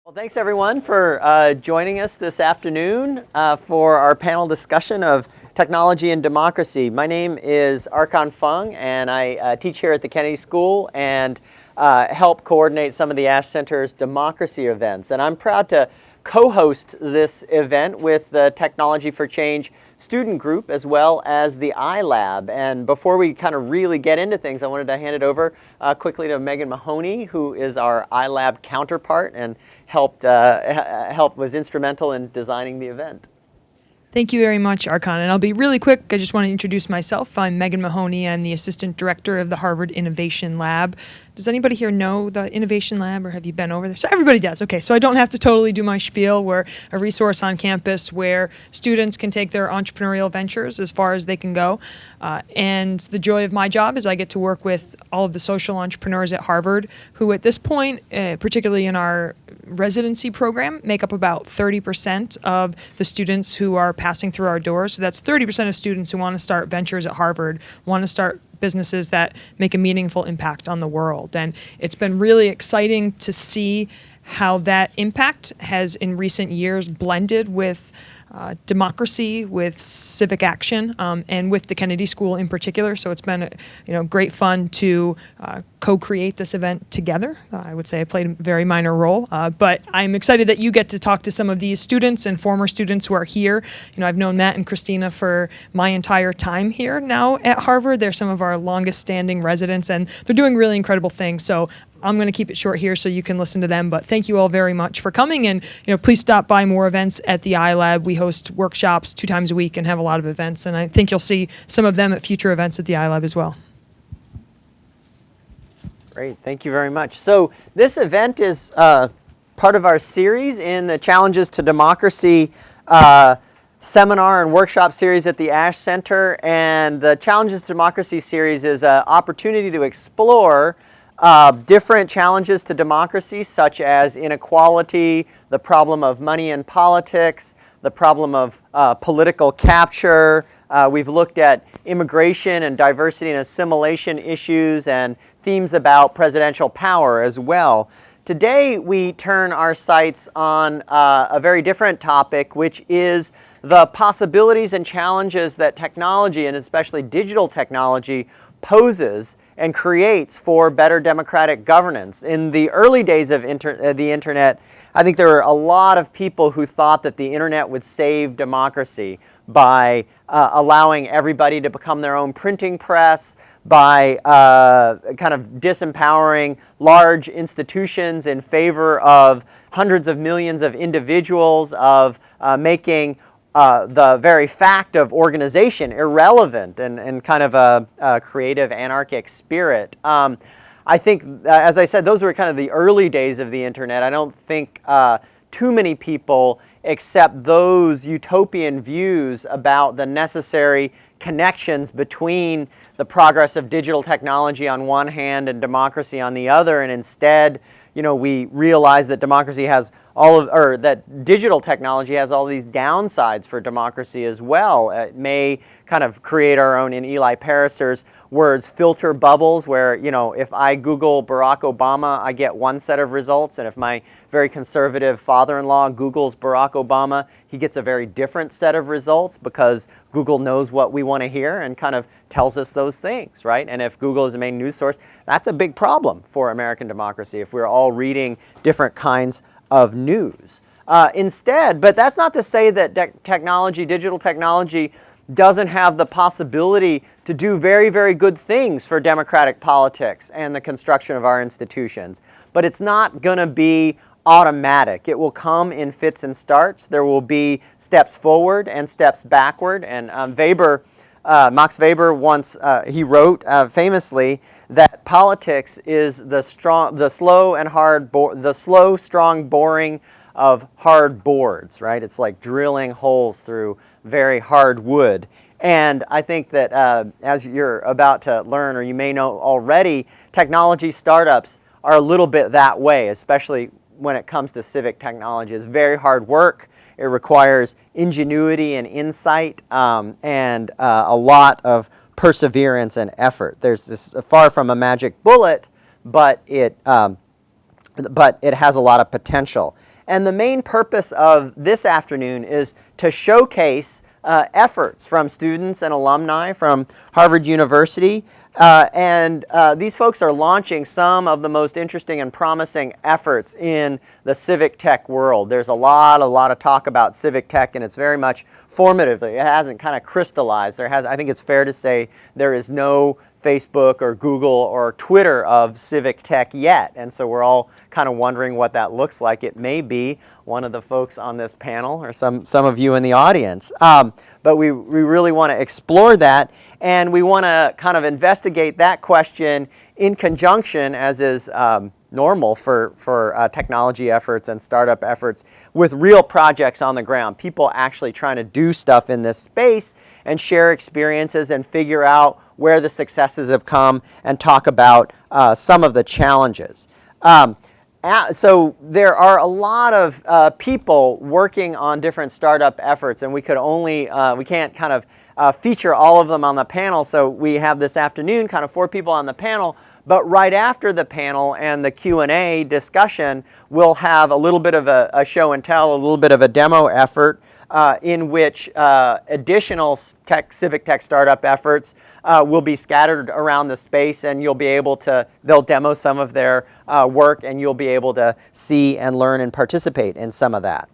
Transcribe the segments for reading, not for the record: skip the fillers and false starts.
Well, thanks everyone for joining us this afternoon for our panel discussion of technology and democracy. My name is Arkan Fung, and I teach here at the Kennedy School and help coordinate some of the Ash Center's democracy events. And I'm proud to co-host this event with the Technology for Change student group as well as the iLab. And before we kind of really get into things, I wanted to hand it over quickly to Megan Mahoney, who is our iLab counterpart and was instrumental in designing the event. Thank you very much, Arkan. And I'll be really quick. I just want to introduce myself. I'm Megan Mahoney. I'm the Assistant Director of the Harvard Innovation Lab. Does anybody here know the Innovation Lab, or have you been over there? So everybody does. Okay, so I don't have to totally do my spiel. We're a resource on campus where students can take their entrepreneurial ventures as far as they can go. And the joy of my job is I get to work with all of the social entrepreneurs at Harvard who at this point, particularly in our residency program, make up about 30% of the students who are passing through our doors. So that's 30% of students who want to start ventures at Harvard, want to start businesses that make a meaningful impact on the world. And it's been really exciting to see how that impact has in recent years blended with democracy, with civic action, and with the Kennedy School in particular. So it's been great fun to co-create this event together. I would say I played a very minor role, but I'm excited that you get to talk to some of these students and former students who are here. I've known Matt and Christina for my entire time here now at Harvard. They're some of our longest standing residents, and they're doing really incredible things. So I'm going to keep it short here so you can listen to them, but thank you all very much for coming, and please stop by more events at the iLab. We host workshops 2 times a week and have a lot of events, and I think you'll see some of them at future events at the iLab as well. Great, thank you very much. So this event is part of our series in the Challenges to Democracy seminar and workshop series at the Ash Center, and the Challenges to Democracy series is an opportunity to explore different challenges to democracy, such as inequality, the problem of money in politics, the problem of political capture. We've looked at immigration and diversity and assimilation issues and themes about presidential power as well. Today we turn our sights on a very different topic, which is the possibilities and challenges that technology, and especially digital technology, poses and creates for better democratic governance. In the early days of the internet, I think there were a lot of people who thought that the internet would save democracy by allowing everybody to become their own printing press, by kind of disempowering large institutions in favor of hundreds of millions of individuals, of making the very fact of organization irrelevant, and kind of a creative anarchic spirit. I think, as I said, those were kind of the early days of the internet. I don't think too many people accept those utopian views about the necessary connections between the progress of digital technology on one hand and democracy on the other, and instead, we realize that democracy has that digital technology has all these downsides for democracy as well. It may kind of create our own, in Eli Pariser's words, filter bubbles where, if I Google Barack Obama, I get one set of results, and if my very conservative father-in-law Googles Barack Obama, he gets a very different set of results because Google knows what we want to hear and kind of tells us those things, right? And if Google is the main news source, that's a big problem for American democracy if we're all reading different kinds of news. Instead, but that's not to say that digital technology doesn't have the possibility to do very, very good things for democratic politics and the construction of our institutions. But it's not going to be automatic. It will come in fits and starts. There will be steps forward and steps backward. And Max Weber once he wrote famously that politics is the slow, strong boring of hard boards, right? It's like drilling holes through very hard wood. And I think that as you're about to learn, or you may know already, technology startups are a little bit that way, especially when it comes to civic technology. It's very hard work. It requires ingenuity and insight and a lot of perseverance and effort. There's this far from a magic bullet, but it has a lot of potential. And the main purpose of this afternoon is to showcase efforts from students and alumni from Harvard University. These folks are launching some of the most interesting and promising efforts in the civic tech world. There's a lot of talk about civic tech, and it's very much formative. It hasn't kind of crystallized. I think it's fair to say there is no Facebook or Google or Twitter of civic tech yet, and so we're all kind of wondering what that looks like. It may be one of the folks on this panel or some of you in the audience. But we really want to explore that, and we want to kind of investigate that question in conjunction, as is normal for technology efforts and startup efforts, with real projects on the ground, people actually trying to do stuff in this space and share experiences and figure out where the successes have come and talk about some of the challenges. So there are a lot of people working on different startup efforts, and we can't kind of feature all of them on the panel, so we have this afternoon kind of 4 people on the panel. But right after the panel and the Q&A discussion, we'll have a little bit of a show and tell, a little bit of a demo effort in which additional civic tech startup efforts will be scattered around the space, and they'll demo some of their work, and you'll be able to see and learn and participate in some of that.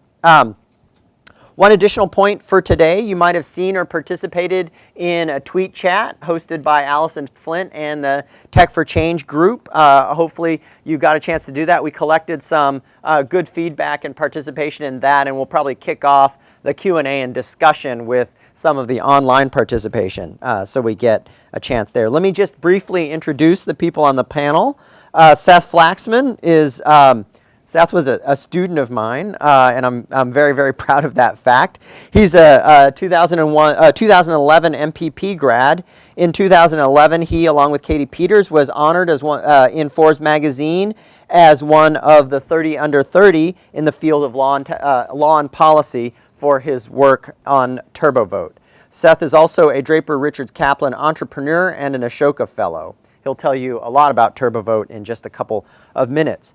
One additional point for today, you might have seen or participated in a tweet chat hosted by Allison Flint and the Tech for Change group. Hopefully you got a chance to do that. We collected some good feedback and participation in that, and we'll probably kick off the Q&A and discussion with some of the online participation, so we get a chance there. Let me just briefly introduce the people on the panel. Seth Flaxman is Seth was a student of mine, and I'm very, very proud of that fact. He's a 2011 MPP grad. In 2011, he, along with Katie Peters, was honored as in Forbes magazine as one of the 30 under 30 in the field of law and policy for his work on TurboVote. Seth is also a Draper Richards Kaplan entrepreneur and an Ashoka Fellow. He'll tell you a lot about TurboVote in just a couple of minutes.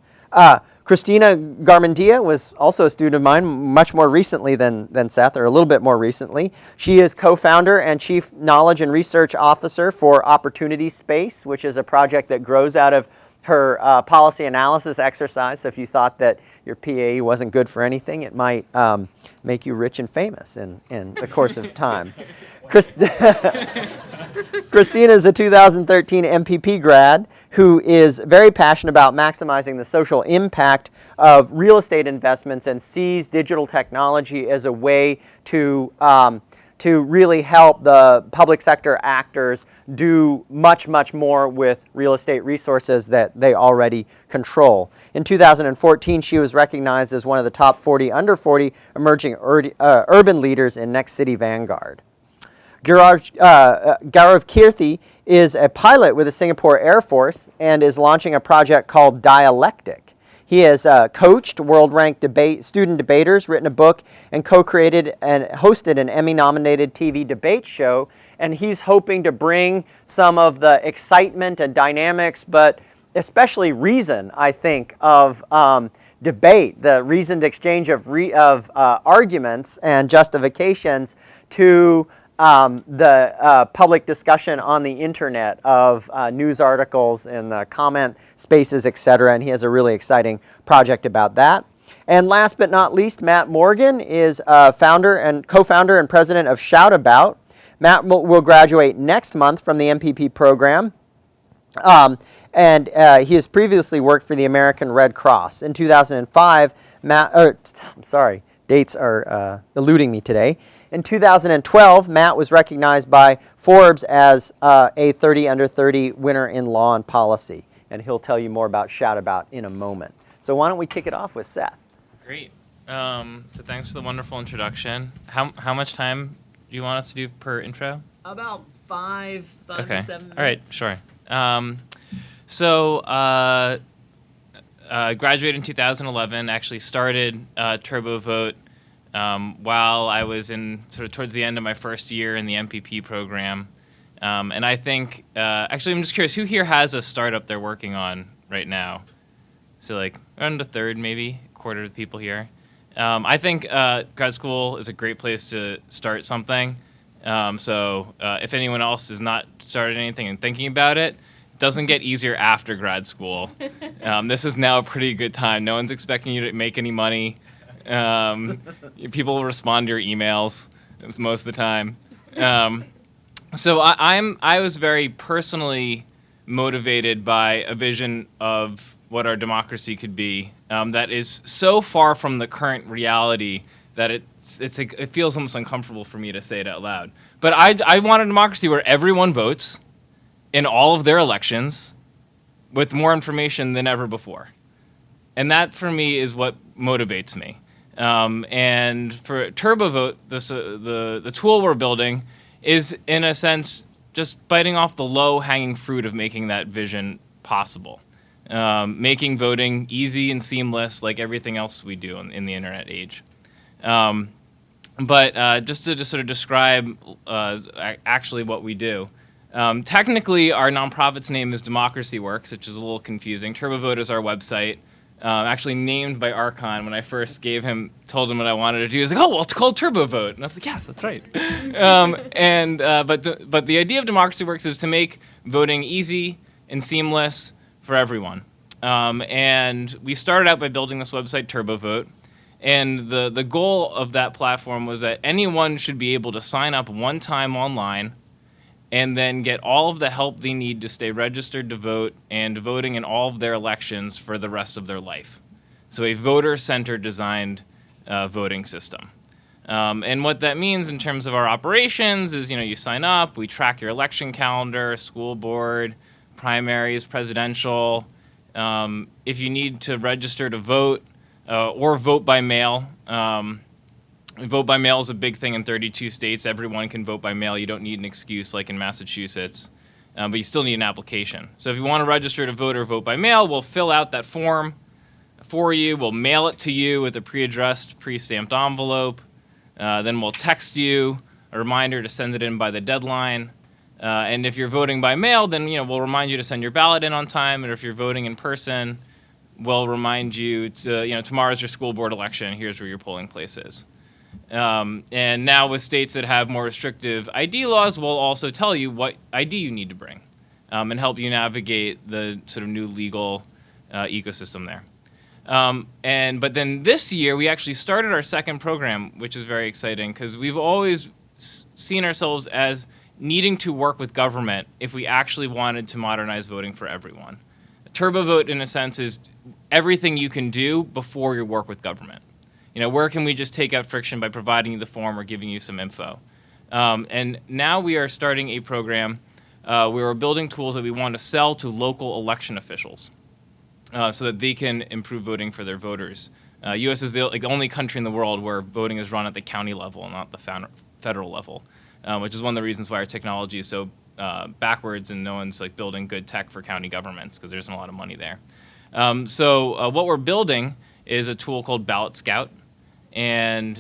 Christina Garmendia was also a student of mine much more recently than Seth, or a little bit more recently. She is co-founder and chief knowledge and research officer for Opportunity Space, which is a project that grows out of her policy analysis exercise. So if you thought that your PAE wasn't good for anything, it might make you rich and famous in the course of time. Christina is a 2013 MPP grad who is very passionate about maximizing the social impact of real estate investments and sees digital technology as a way to really help the public sector actors do much, much more with real estate resources that they already control. In 2014, she was recognized as one of the top 40 under 40 emerging urban leaders in Next City Vanguard. Gaurav Kirthi is a pilot with the Singapore Air Force and is launching a project called Dialectic. He has coached world-ranked student debaters, written a book, and co-created and hosted an Emmy-nominated TV debate show. And he's hoping to bring some of the excitement and dynamics, but especially reason, I think, of debate, the reasoned exchange of arguments and justifications to the public discussion on the internet of news articles and the comment spaces, etc. And he has a really exciting project about that. And last but not least, Matt Morgan is co-founder and president of Shout About. Matt will graduate next month from the MPP program. And he has previously worked for the American Red Cross. In 2005, dates are eluding me today. In 2012, Matt was recognized by Forbes as a 30 under 30 winner in law and policy. And he'll tell you more about Shout About in a moment. So why don't we kick it off with Seth? Great. So thanks for the wonderful introduction. How much time do you want us to do per intro? About five to 7 minutes. All right, sure. Graduated in 2011, actually started TurboVote while I was in towards the end of my first year in the MPP program. And I think, actually I'm just curious, who here has a startup they're working on right now? So like around a third maybe? quarter of the people here. I think grad school is a great place to start something. So if anyone else has not started anything and thinking about it, doesn't get easier after grad school. This is now a pretty good time. No one's expecting you to make any money. People will respond to your emails most of the time. So I was very personally motivated by a vision of what our democracy could be that is so far from the current reality that it feels almost uncomfortable for me to say it out loud. But I want a democracy where everyone votes in all of their elections with more information than ever before. And that, for me, is what motivates me. And for TurboVote, the tool we're building is, in a sense, just biting off the low-hanging fruit of making that vision possible. Making voting easy and seamless like everything else we do in the internet age. But just to sort of describe actually what we do. Technically, our nonprofit's name is Democracy Works, which is a little confusing. TurboVote is our website, actually named by Archon. When I first told him what I wanted to do, he was like, "Oh, well, it's called TurboVote," and I was like, "Yes, that's right." But the idea of Democracy Works is to make voting easy and seamless for everyone. And we started out by building this website, TurboVote. And the goal of that platform was that anyone should be able to sign up one time online and then get all of the help they need to stay registered to vote and voting in all of their elections for the rest of their life. So a voter-centered designed voting system. And what that means in terms of our operations is, you sign up, we track your election calendar, school board, primaries, presidential. If you need to register to vote or vote by mail, vote by mail is a big thing in 32 states. Everyone can vote by mail. You don't need an excuse like in Massachusetts, but you still need an application. So if you want to register to vote or vote by mail, we'll fill out that form for you. We'll mail it to you with a pre-addressed, pre-stamped envelope. Then we'll text you a reminder to send it in by the deadline. And if you're voting by mail, then we'll remind you to send your ballot in on time. And if you're voting in person, we'll remind you to tomorrow's your school board election. Here's where your polling place is. And now with states that have more restrictive ID laws, we'll also tell you what ID you need to bring and help you navigate the sort of new legal ecosystem there. But then this year, we actually started our second program, which is very exciting because we've always seen ourselves as needing to work with government if we actually wanted to modernize voting for everyone. TurboVote, in a sense, is everything you can do before you work with government. Where can we just take out friction by providing you the form or giving you some info? And now we are starting a program where we're building tools that we want to sell to local election officials so that they can improve voting for their voters. U.S. is the only country in the world where voting is run at the county level and not the federal level, which is one of the reasons why our technology is so backwards and no one's building good tech for county governments because there isn't a lot of money there. So what we're building is a tool called Ballot Scout. And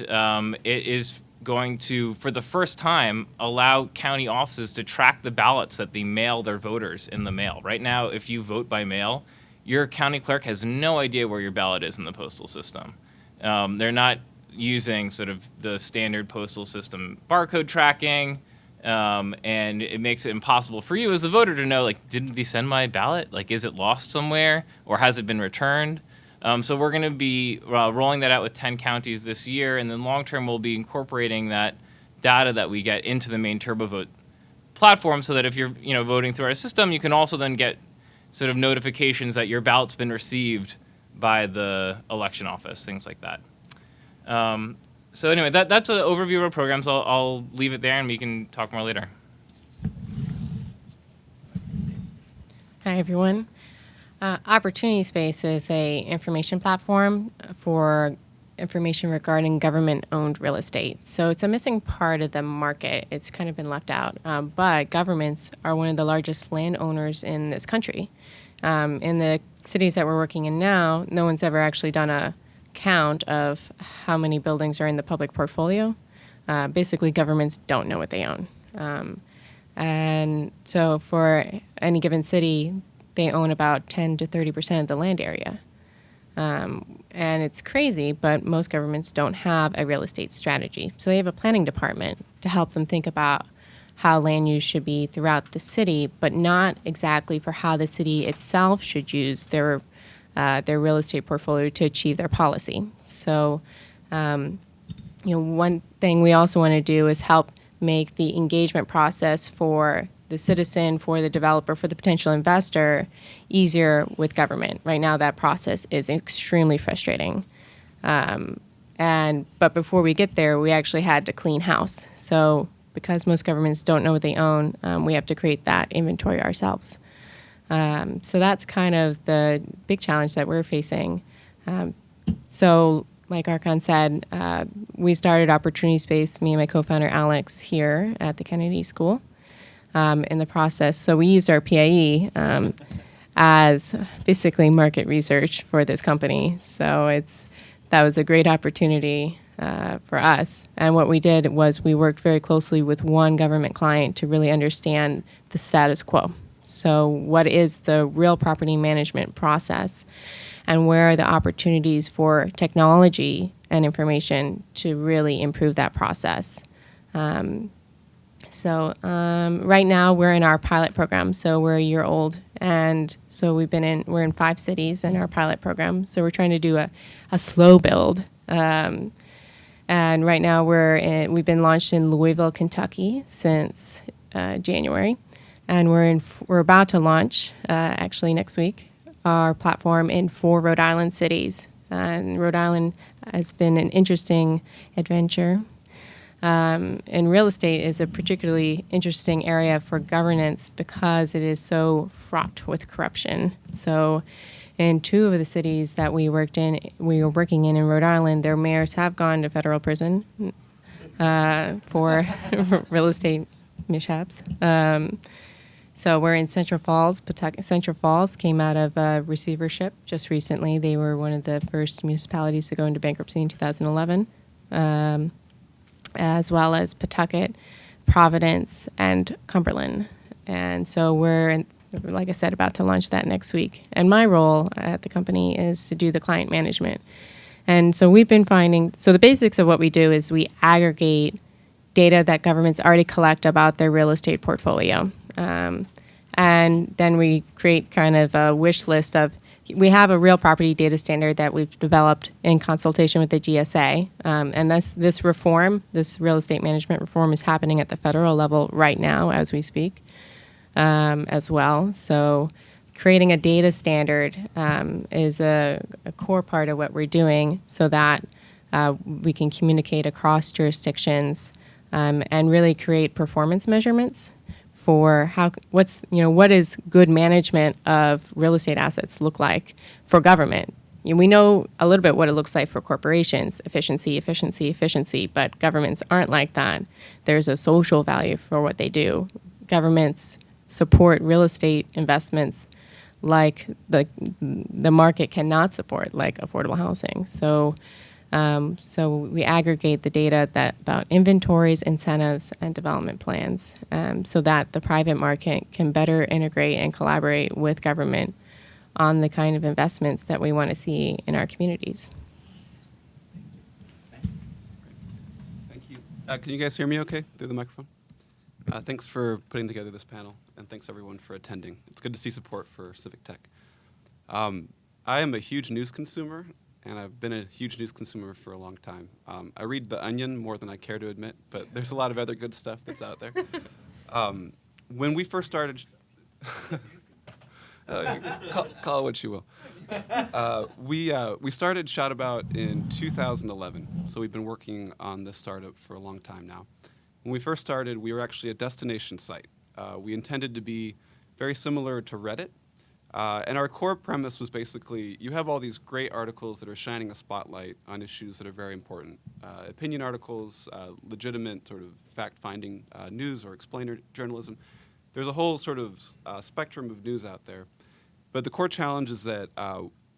it is going to, for the first time, allow county offices to track the ballots that they mail their voters in the mail. Right now, if you vote by mail, your county clerk has no idea where your ballot is in the postal system. They're not using sort of the standard postal system barcode tracking, and it makes it impossible for you as the voter to know, didn't they send my ballot? Is it lost somewhere, or has it been returned? So we're going to be rolling that out with 10 counties this year, and then long-term we'll be incorporating that data that we get into the main TurboVote platform so that if you're voting through our system, you can also then get sort of notifications that your ballot's been received by the election office, things like that. So anyway, that's an overview of our programs. I'll leave it there, and we can talk more later. Hi, everyone. Opportunity Space is a information platform for information regarding government-owned real estate. So it's a missing part of the market. It's kind of been left out. But governments are one of the largest landowners in this country. In the cities that we're working in now, no one's ever actually done a count of how many buildings are in the public portfolio. Basically, governments don't know what they own. And so for any given city, they own about 10 to 30% of the land area. And it's crazy, but most governments don't have a real estate strategy. So they have a planning department to help them think about how land use should be throughout the city, but not exactly for how the city itself should use their real estate portfolio to achieve their policy. So, one thing we also want to do is help make the engagement process for the citizen, for the developer, for the potential investor easier with government. Right now, that process is extremely frustrating. But before we get there, we actually had to clean house. So because most governments don't know what they own, we have to create that inventory ourselves. So that's kind of the big challenge that we're facing. So like Arkan said, we started Opportunity Space, me and my co-founder Alex, here at the Kennedy School in the process. So we used our PIE as basically market research for this company. So that was a great opportunity for us. And what we did was we worked very closely with one government client to really understand the status quo. So what is the real property management process, and where are the opportunities for technology and information to really improve that process? Right now we're in our pilot program. So we're a year old, and so we're in 5 cities in our pilot program. So we're trying to do a slow build. And right now we've been launched in Louisville, Kentucky since January. And we're about to launch, actually next week, our platform in 4 Rhode Island cities. And Rhode Island has been an interesting adventure. And real estate is a particularly interesting area for governance because it is so fraught with corruption. So in 2 of the cities that we were working in Rhode Island, their mayors have gone to federal prison for real estate mishaps. So we're in Central Falls. Central Falls came out of receivership just recently. They were one of the first municipalities to go into bankruptcy in 2011, as well as Pawtucket, Providence, and Cumberland. And so we're, like I said, about to launch that next week. And my role at the company is to do the client management. And so we've been finding, so the basics of what we do is we aggregate data that governments already collect about their real estate portfolio. And then we create kind of a wish list of, we have a real property data standard that we've developed in consultation with the GSA. And this real estate management reform is happening at the federal level right now as we speak as well. So creating a data standard is a core part of what we're doing so that we can communicate across jurisdictions and really create performance measurements for what is good management of real estate assets look like for government. We know a little bit what it looks like for corporations, efficiency, but governments aren't like that. There's a social value for what they do. Governments support real estate investments like the market cannot support, like affordable housing. So we aggregate the data about inventories, incentives, and development plans so that the private market can better integrate and collaborate with government on the kind of investments that we want to see in our communities. Thank you. Can you guys hear me okay through the microphone? Thanks for putting together this panel, and thanks everyone for attending. It's good to see support for civic tech. I am a huge news consumer, and I've been a huge news consumer for a long time. I read The Onion more than I care to admit, but there's a lot of other good stuff that's out there. When we first started, call it what you will. We started Shout About in 2011, so we've been working on this startup for a long time now. When we first started, we were actually a destination site. We intended to be very similar to Reddit. And our core premise was basically, you have all these great articles that are shining a spotlight on issues that are very important. Opinion articles, legitimate sort of fact-finding news or explainer journalism. There's a whole sort of spectrum of news out there. But the core challenge is that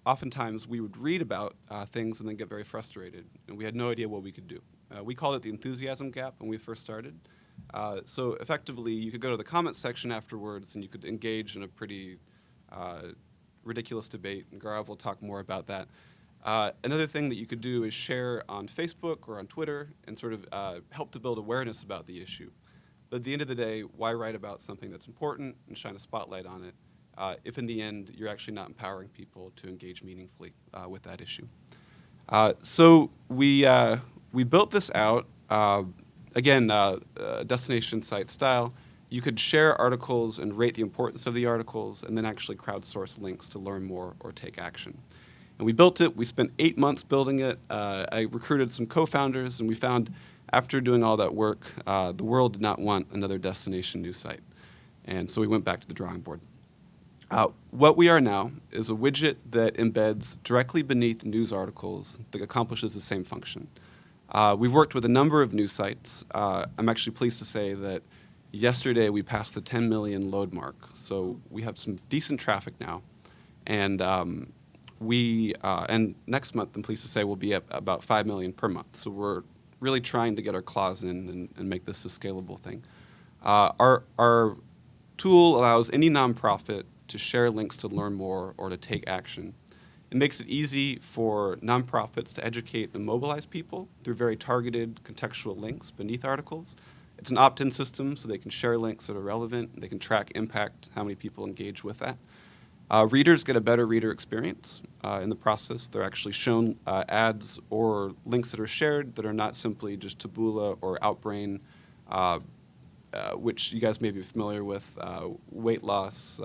oftentimes we would read about things and then get very frustrated, and we had no idea what we could do. We called it the enthusiasm gap when we first started. So effectively, you could go to the comments section afterwards, and you could engage in a pretty ridiculous debate, and Gaurav will talk more about that. Another thing that you could do is share on Facebook or on Twitter and sort of help to build awareness about the issue. But at the end of the day, why write about something that's important and shine a spotlight on it if in the end you're actually not empowering people to engage meaningfully with that issue? So we built this out, again, destination site style. You could share articles and rate the importance of the articles and then actually crowdsource links to learn more or take action. And we built it. We spent 8 months building it. I recruited some co-founders, and we found after doing all that work, the world did not want another destination news site. And so we went back to the drawing board. What we are now is a widget that embeds directly beneath news articles that accomplishes the same function. We've worked with a number of news sites. I'm actually pleased to say that yesterday we passed the 10 million load mark. So we have some decent traffic now. And and next month, I'm pleased to say, we'll be at about 5 million per month. So we're really trying to get our claws in and make this a scalable thing. Our tool allows any nonprofit to share links to learn more or to take action. It makes it easy for nonprofits to educate and mobilize people through very targeted contextual links beneath articles. It's an opt-in system, so they can share links that are relevant. They can track impact, how many people engage with that. Readers get a better reader experience in the process. They're actually shown ads or links that are shared that are not simply just Taboola or Outbrain, which you guys may be familiar with, weight loss,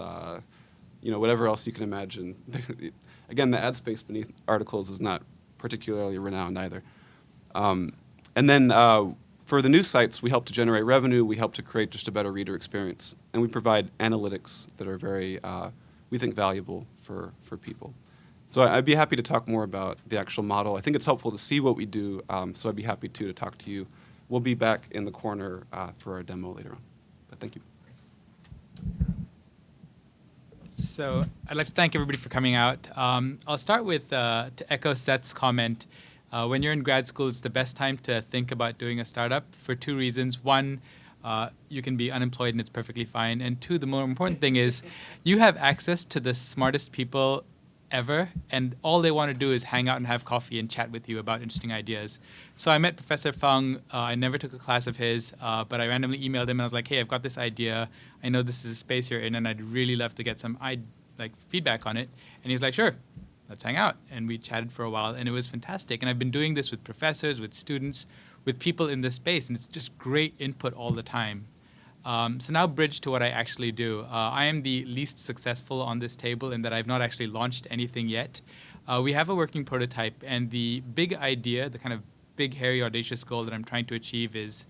whatever else you can imagine. Again, the ad space beneath articles is not particularly renowned either. And then for the news sites, we help to generate revenue. We help to create just a better reader experience. And we provide analytics that are very we think valuable for people. So I'd be happy to talk more about the actual model. I think it's helpful to see what we do, so I'd be happy to talk to you. We'll be back in the corner for our demo later on. But thank you. So I'd like to thank everybody for coming out. I'll start with, to echo Seth's comment, when you're in grad school, it's the best time to think about doing a startup for 2 reasons. One, you can be unemployed and it's perfectly fine. And 2, the more important thing is you have access to the smartest people ever, and all they want to do is hang out and have coffee and chat with you about interesting ideas. So I met Professor Fung. I never took a class of his, but I randomly emailed him and I was like, hey, I've got this idea. I know this is a space you're in, and I'd really love to get some feedback on it. And he's like, sure, let's hang out. And we chatted for a while, and it was fantastic. And I've been doing this with professors, with students, with people in this space, and it's just great input all the time. So now bridge to what I actually do. I am the least successful on this table in that I've not actually launched anything yet. We have a working prototype, and the big idea, the kind of big, hairy, audacious goal that I'm trying to achieve is,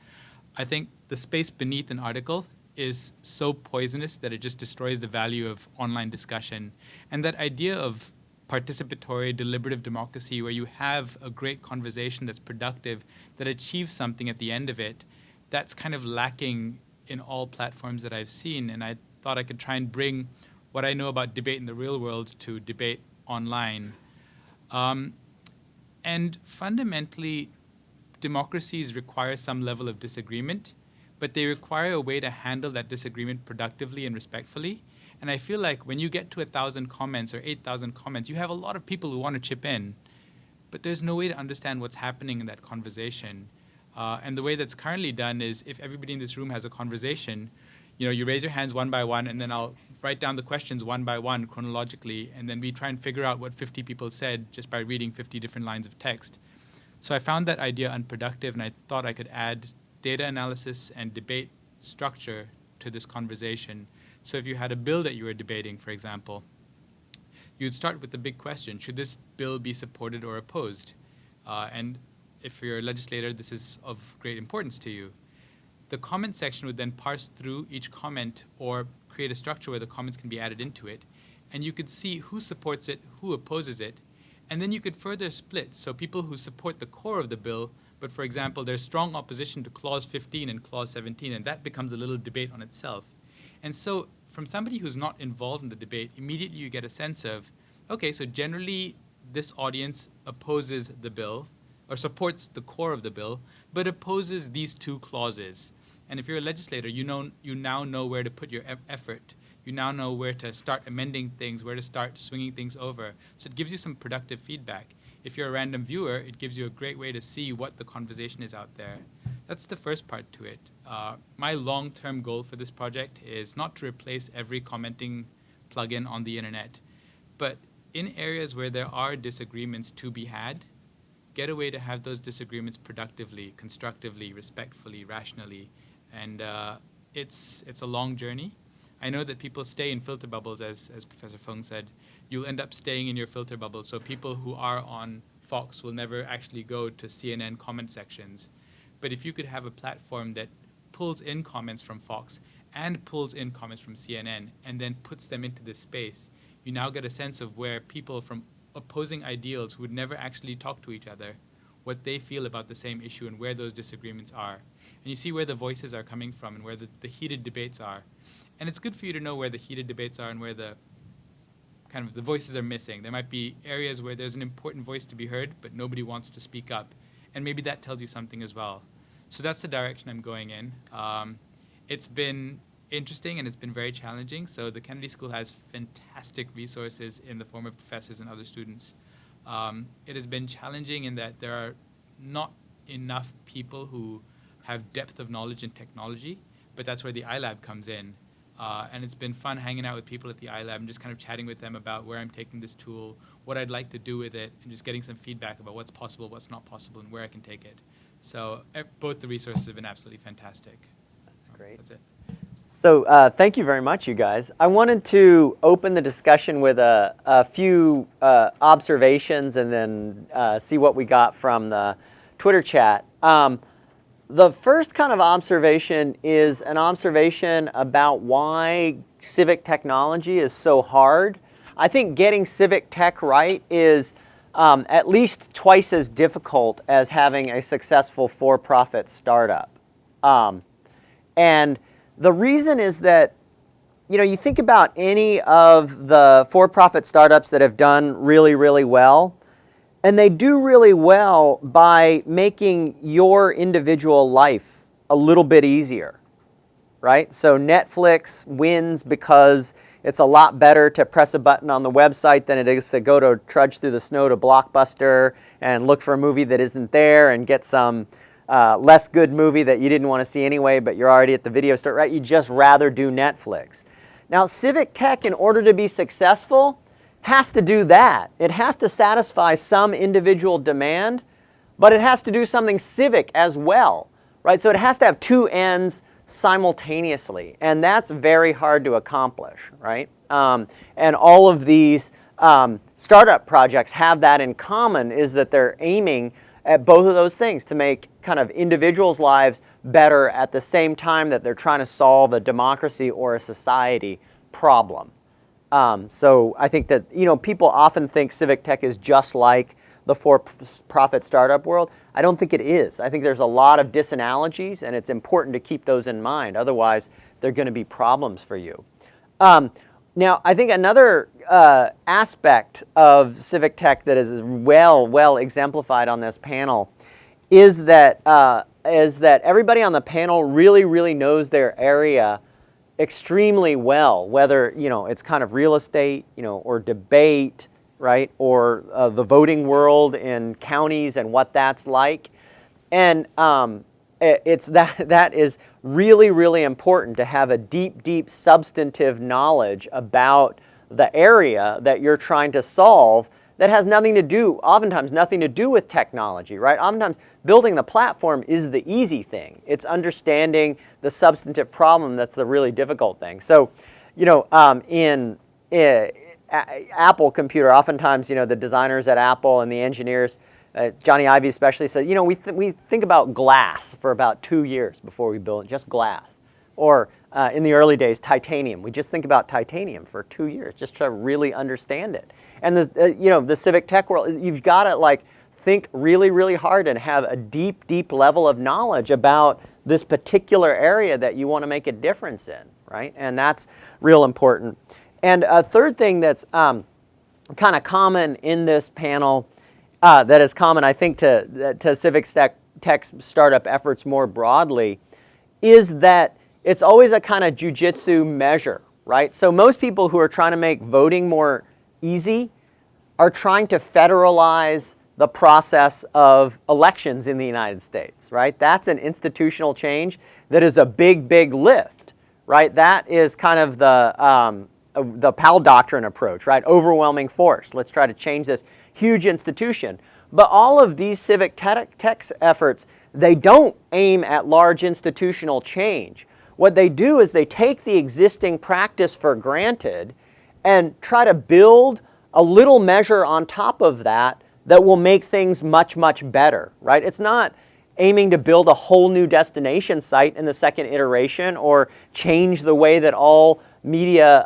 I think the space beneath an article is so poisonous that it just destroys the value of online discussion. And that idea of participatory, deliberative democracy, where you have a great conversation that's productive, that achieves something at the end of it, that's kind of lacking in all platforms that I've seen. And I thought I could try and bring what I know about debate in the real world to debate online. And fundamentally, democracies require some level of disagreement, but they require a way to handle that disagreement productively and respectfully. And I feel like when you get to 1,000 comments or 8,000 comments, you have a lot of people who want to chip in, but there's no way to understand what's happening in that conversation. And the way that's currently done is if everybody in this room has a conversation, you raise your hands one by one, and then I'll write down the questions one by one chronologically, and then we try and figure out what 50 people said just by reading 50 different lines of text. So I found that idea unproductive, and I thought I could add data analysis and debate structure to this conversation. So if you had a bill that you were debating, for example, you'd start with the big question: should this bill be supported or opposed? And if you're a legislator, this is of great importance to you. The comment section would then parse through each comment or create a structure where the comments can be added into it. And you could see who supports it, who opposes it. And then you could further split. So people who support the core of the bill, but for example, there's strong opposition to Clause 15 and Clause 17, and that becomes a little debate on itself. And so from somebody who's not involved in the debate, immediately you get a sense of, okay, so generally this audience opposes the bill, or supports the core of the bill, but opposes these 2 clauses. And if you're a legislator, you now know where to put your effort. You now know where to start amending things, where to start swinging things over. So it gives you some productive feedback. If you're a random viewer, it gives you a great way to see what the conversation is out there. That's the first part to it. My long-term goal for this project is not to replace every commenting plugin on the internet, but in areas where there are disagreements to be had, get a way to have those disagreements productively, constructively, respectfully, rationally. And it's a long journey. I know that people stay in filter bubbles, as Professor Fung said. You'll end up staying in your filter bubble. So people who are on Fox will never actually go to CNN comment sections. But if you could have a platform that pulls in comments from Fox and pulls in comments from CNN and then puts them into this space, you now get a sense of where people from opposing ideals who would never actually talk to each other, what they feel about the same issue and where those disagreements are. And you see where the voices are coming from and where the heated debates are. And it's good for you to know where the heated debates are and where the kind of the voices are missing. There might be areas where there's an important voice to be heard, but nobody wants to speak up. And maybe that tells you something as well. So that's the direction I'm going in. It's been interesting and it's been very challenging. So the Kennedy School has fantastic resources in the form of professors and other students. It has been challenging in that there are not enough people who have depth of knowledge in technology, but that's where the iLab comes in. And it's been fun hanging out with people at the iLab and just kind of chatting with them about where I'm taking this tool, what I'd like to do with it, and just getting some feedback about what's possible, what's not possible, and where I can take it. So both the resources have been absolutely fantastic. That's great. That's it. So thank you very much, you guys. I wanted to open the discussion with a few observations and then see what we got from the Twitter chat. The first kind of observation is an observation about why civic technology is so hard. I think getting civic tech right is at least twice as difficult as having a successful for-profit startup. And the reason is that, you know, you think about any of the for-profit startups that have done really, really well, and they do really well by making your individual life a little bit easier, right? So Netflix wins because it's a lot better to press a button on the website than it is to go to trudge through the snow to Blockbuster and look for a movie that isn't there and get some less good movie that you didn't want to see anyway, but you're already at the video store, right? You just rather do Netflix. Now, civic tech, in order to be successful, has to do that. It has to satisfy some individual demand, but it has to do something civic as well, right? So it has to have two ends simultaneously, and that's very hard to accomplish, right? And all of these startup projects have that in common, is that they're aiming at both of those things to make kind of individuals' lives better at the same time that they're trying to solve a democracy or a society problem. So I think that, you know, people often think civic tech is just like the for-profit startup world. I don't think it is. I think there's a lot of disanalogies, and it's important to keep those in mind. Otherwise, they're going to be problems for you. Now, I think another aspect of civic tech that is well exemplified on this panel is that everybody on the panel really knows their area extremely well, whether, you know, it's kind of real estate, you know, or debate, right, or the voting world in counties and what that's like. And it's that is really important, to have a deep substantive knowledge about the area that you're trying to solve that has nothing to do, oftentimes nothing to do with technology, right? Oftentimes building the platform is the easy thing. It's understanding the substantive problem that's the really difficult thing. So, you know, in Apple computer, oftentimes, you know, the designers at Apple and the engineers, Johnny Ive especially, said, you know, we think about glass for about 2 years before we build it, just glass. Or in the early days, titanium. We just think about titanium for 2 years just to really understand it. And you know, the civic tech world, you've got to like think really hard and have a deep level of knowledge about this particular area that you want to make a difference in, right? And that's real important. And a third thing that's kind of common in this panel, that is common, I think, to civic tech startup efforts more broadly, is that it's always a kind of jujitsu measure, right? So most people who are trying to make voting more easy are trying to federalize the process of elections in the United States, right? That's an institutional change that is a big, big lift, right? That is kind of the Powell doctrine approach, right? Overwhelming force. Let's try to change this huge institution. But all of these civic tech efforts, they don't aim at large institutional change. What they do is they take the existing practice for granted and try to build a little measure on top of that that will make things much, much better, right? It's not aiming to build a whole new destination site in the second iteration or change the way that all media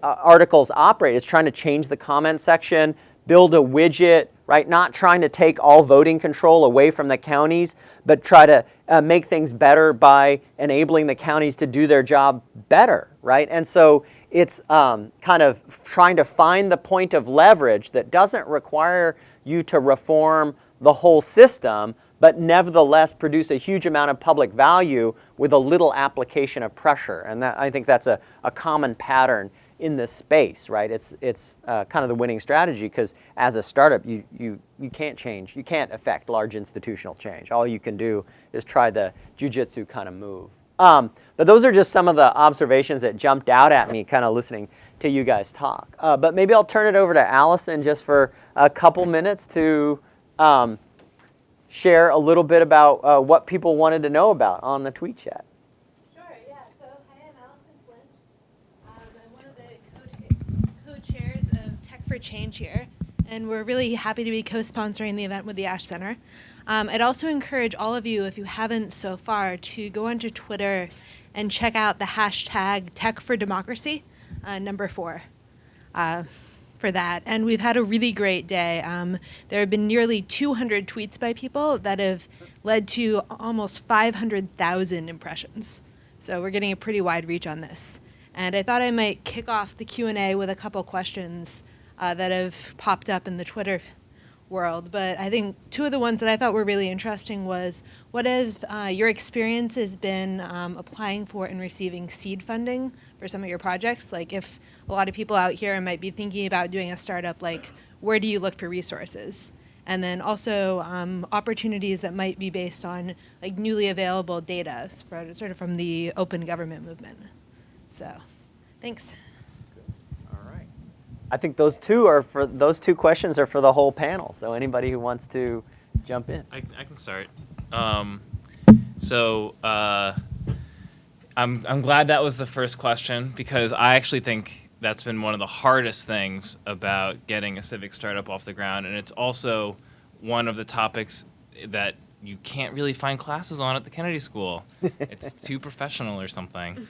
articles operate. It's trying to change the comment section, build a widget, right? Not trying to take all voting control away from the counties, but try to make things better by enabling the counties to do their job better, right? And so it's kind of trying to find the point of leverage that doesn't require you to reform the whole system, but nevertheless produce a huge amount of public value with a little application of pressure. And that, I think that's a common pattern in this space, right? It's kind of the winning strategy because as a startup, you can't change. You can't affect large institutional change. All you can do is try the jujitsu kind of move. But those are just some of the observations that jumped out at me kind of listening to you guys talk. But maybe I'll turn it over to Allison just for a couple minutes to share a little bit about what people wanted to know about on the tweet chat. Sure, yeah. So, hi, I'm Allison Flint. I'm one of the co-chairs of Tech for Change here, and we're really happy to be co-sponsoring the event with the Ash Center. I'd also encourage all of you, if you haven't so far, to go onto Twitter and check out the hashtag Tech for Democracy, #4. For that. And we've had a really great day. There have been nearly 200 tweets by people that have led to almost 500,000 impressions. So we're getting a pretty wide reach on this. And I thought I might kick off the Q&A with a couple questions that have popped up in the Twitter world. But I think two of the ones that I thought were really interesting was, what have your experiences been applying for and receiving seed funding for some of your projects? Like, if a lot of people out here might be thinking about doing a startup, like, where do you look for resources? And then also opportunities that might be based on like newly available data, sort of from the open government movement. So, thanks. I think those two questions are for the whole panel. So anybody who wants to jump in. I can start. I'm glad that was the first question because I actually think that's been one of the hardest things about getting a civic startup off the ground, and it's also one of the topics that you can't really find classes on at the Kennedy School. It's too professional or something.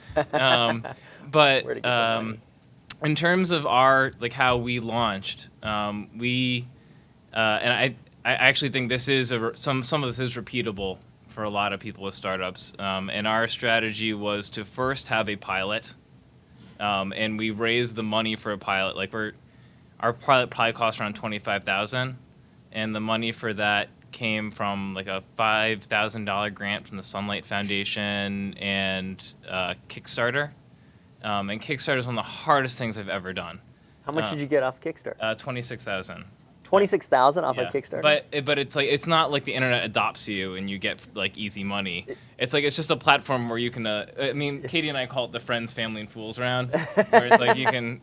In terms of our how we launched, and I actually think this is some of this is repeatable for a lot of people with startups. And our strategy was to first have a pilot, and we raised the money for a pilot. Our pilot probably cost around $25,000, and the money for that came from a $5,000 grant from the Sunlight Foundation and Kickstarter. And Kickstarter is one of the hardest things I've ever done. How much did you get off Kickstarter? $26,000. 26,000 off of Kickstarter. But it's not like the internet adopts you and you get easy money. It's just a platform where you can. Katie and I call it the friends, family, and fools round, where you can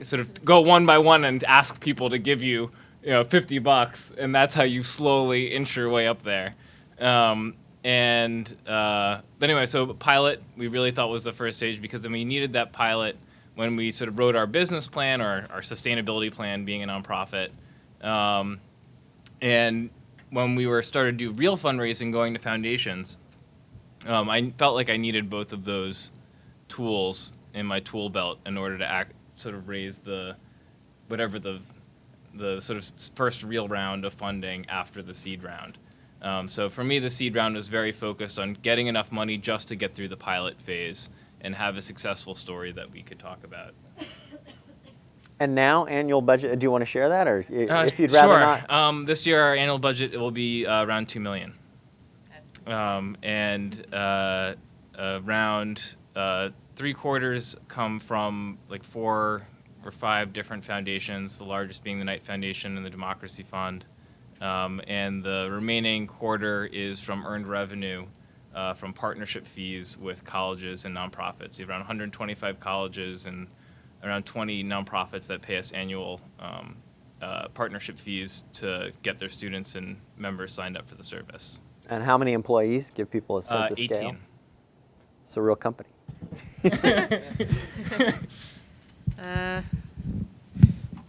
sort of go one by one and ask people to give you $50, and that's how you slowly inch your way up there. But anyway, so pilot we really thought was the first stage because then we needed that pilot when we sort of wrote our business plan or our sustainability plan, being a nonprofit. And when we were started to do real fundraising, going to foundations, I felt like I needed both of those tools in my tool belt in order to sort of raise the sort of first real round of funding after the seed round. So for me, the seed round was very focused on getting enough money just to get through the pilot phase and have a successful story that we could talk about. And now, annual budget, do you want to share that? Or if you'd rather not? Sure. This year, our annual budget will be around $2 million. Around 3/4 come from like 4 or 5 different foundations, the largest being the Knight Foundation and the Democracy Fund. And the remaining quarter is from earned revenue from partnership fees with colleges and nonprofits. We have around 125 colleges and around 20 nonprofits that pay us annual partnership fees to get their students and members signed up for the service. And how many employees? Give people a sense of 18. scale. It's a real company.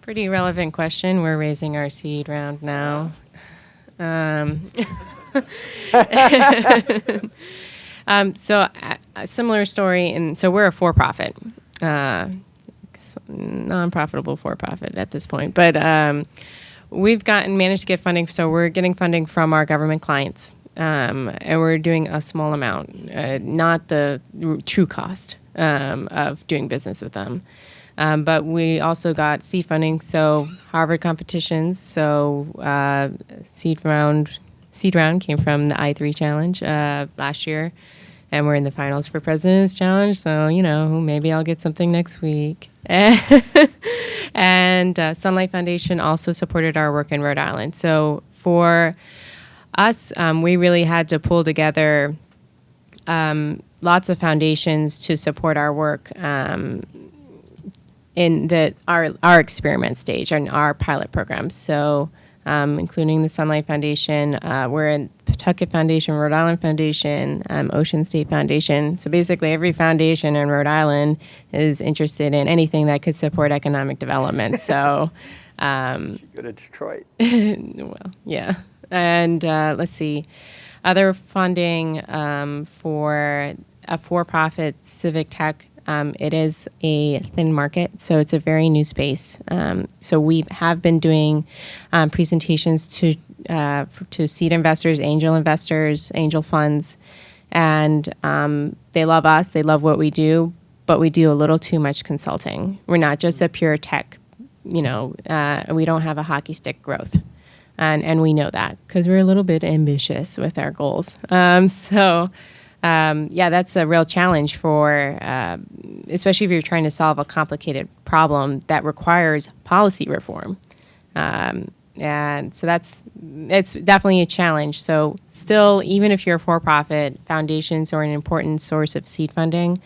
Pretty relevant question. We're raising our seed round now. So a similar story, and so we're a for-profit, non-profitable for-profit at this point, but we've managed to get funding. So we're getting funding from our government clients, and we're doing a small amount, not the true cost of doing business with them. But we also got seed funding, so Harvard competitions. So seed round came from the I3 Challenge last year, and we're in the finals for President's Challenge. So maybe I'll get something next week. And Sunlight Foundation also supported our work in Rhode Island. So for us, we really had to pull together lots of foundations to support our work. In our experiment stage and our pilot programs. So including the Sunlight Foundation, we're in Pawtucket Foundation, Rhode Island Foundation, Ocean State Foundation. So basically every foundation in Rhode Island is interested in anything that could support economic development. So Go to Detroit. well, yeah. And let's see, other funding for a for-profit civic tech. It is a thin market, so it's a very new space. So we have been doing presentations to seed investors, angel funds, and they love us. They love what we do, but we do a little too much consulting. We're not just a pure tech, we don't have a hockey stick growth. And we know that because we're a little bit ambitious with our goals. That's a real challenge for, especially if you're trying to solve a complicated problem that requires policy reform. And so it's definitely a challenge. So still, even if you're a for-profit, foundations are an important source of seed funding,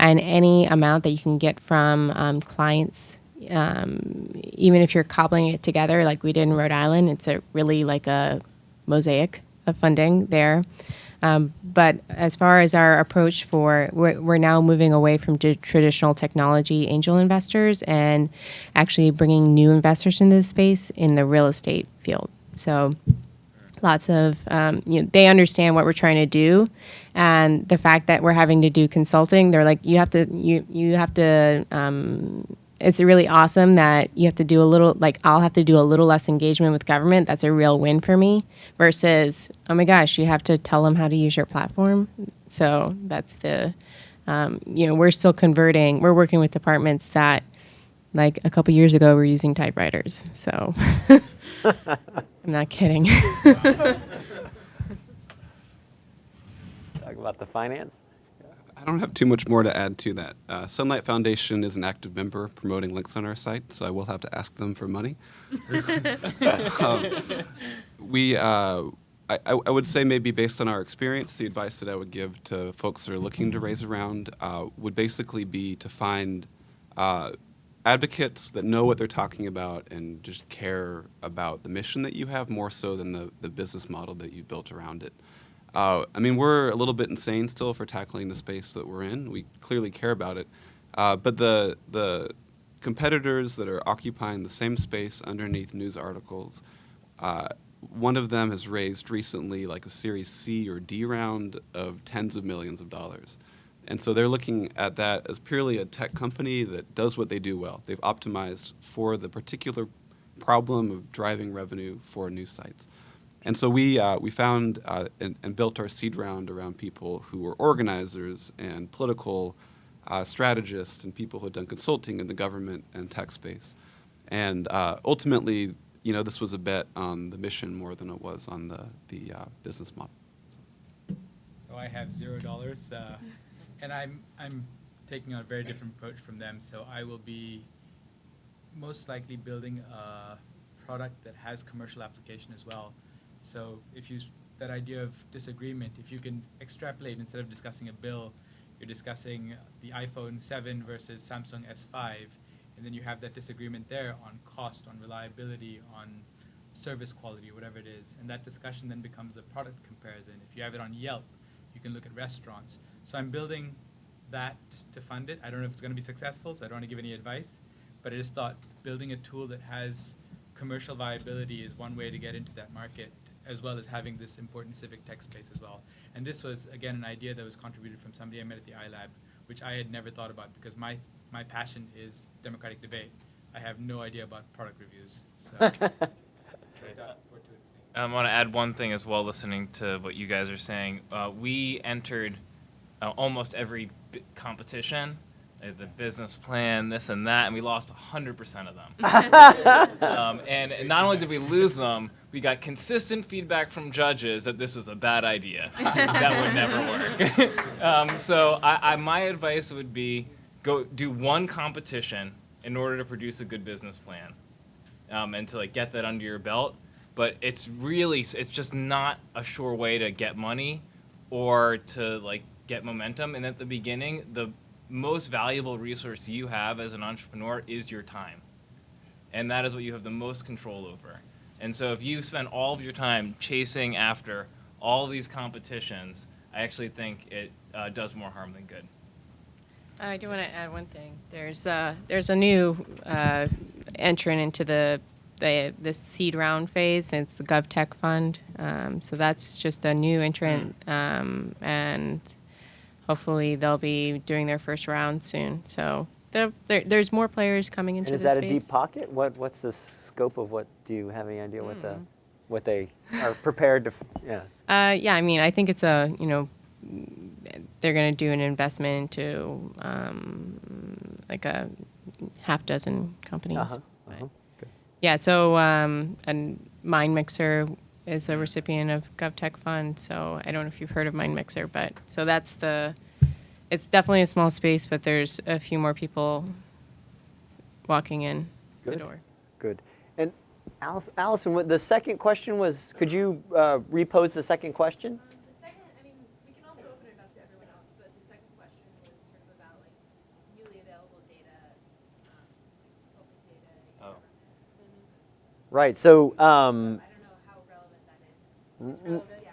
and any amount that you can get from clients, even if you're cobbling it together like we did in Rhode Island, it's really like a mosaic of funding there. But as far as our approach we're now moving away from traditional technology angel investors and actually bringing new investors into the space in the real estate field. So lots of, they understand what we're trying to do, and the fact that we're having to do consulting, they're like, you have to, it's really awesome that you have to do I'll have to do a little less engagement with government. That's a real win for me versus, oh my gosh, you have to tell them how to use your platform. So that's we're still converting. We're working with departments that like a couple years ago were using typewriters. So I'm not kidding. Talk about the finance. I don't have too much more to add to that. Sunlight Foundation is an active member promoting links on our site, so I will have to ask them for money. I would say maybe based on our experience, the advice that I would give to folks that are looking to raise a round would basically be to find advocates that know what they're talking about and just care about the mission that you have more so than the business model that you built around it. We're a little bit insane still for tackling the space that we're in. We clearly care about it. But the competitors that are occupying the same space underneath news articles, one of them has raised recently like a Series C or D round of tens of millions of dollars. And so they're looking at that as purely a tech company that does what they do well. They've optimized for the particular problem of driving revenue for news sites. And so we found and built our seed round around people who were organizers and political strategists and people who had done consulting in the government and tech space. And ultimately, this was a bet on the mission more than it was on the business model. So I have $0, and I'm taking on a very different approach from them. So I will be most likely building a product that has commercial application as well. So if you, that idea of disagreement, if you can extrapolate, instead of discussing a bill, you're discussing the iPhone 7 versus Samsung S5, and then you have that disagreement there on cost, on reliability, on service quality, whatever it is. And that discussion then becomes a product comparison. If you have it on Yelp, you can look at restaurants. So I'm building that to fund it. I don't know if it's going to be successful, so I don't want to give any advice. But I just thought building a tool that has commercial viability is one way to get into that market, as well as having this important civic tech space as well. And this was, again, an idea that was contributed from somebody I met at the iLab, which I had never thought about because my passion is democratic debate. I have no idea about product reviews. So. I want to add one thing as well, listening to what you guys are saying. We entered almost every competition, the business plan, this and that, and we lost 100% of them. And not only did we lose them, we got consistent feedback from judges that this was a bad idea. That would never work. So my advice would be go do one competition in order to produce a good business plan, and to get that under your belt. But it's just not a sure way to get money or to get momentum. And at the beginning, the most valuable resource you have as an entrepreneur is your time. And that is what you have the most control over. And so if you spend all of your time chasing after all of these competitions, I actually think it does more harm than good. I do want to add one thing. There's a new entrant into the seed round phase, and it's the GovTech Fund. So that's just a new entrant, and hopefully they'll be doing their first round soon. So there's more players coming into the space. And is that a deep pocket? What's the scope of what? Do you have any idea what they are prepared to? Yeah. Yeah, I mean, I think it's they're going to do an investment into like a half dozen companies. Good. Yeah, so and MindMixer is a recipient of GovTech Fund. So I don't know if you've heard of MindMixer, but so it's definitely a small space, but there's a few more people walking in the door. Good. And Allison, the second question was, could you repose the second question? The second, I mean, we can also open it up to everyone else, but the second question was sort of about newly available data, open data. Right. So. I don't know how relevant that is. It's relevant, yeah.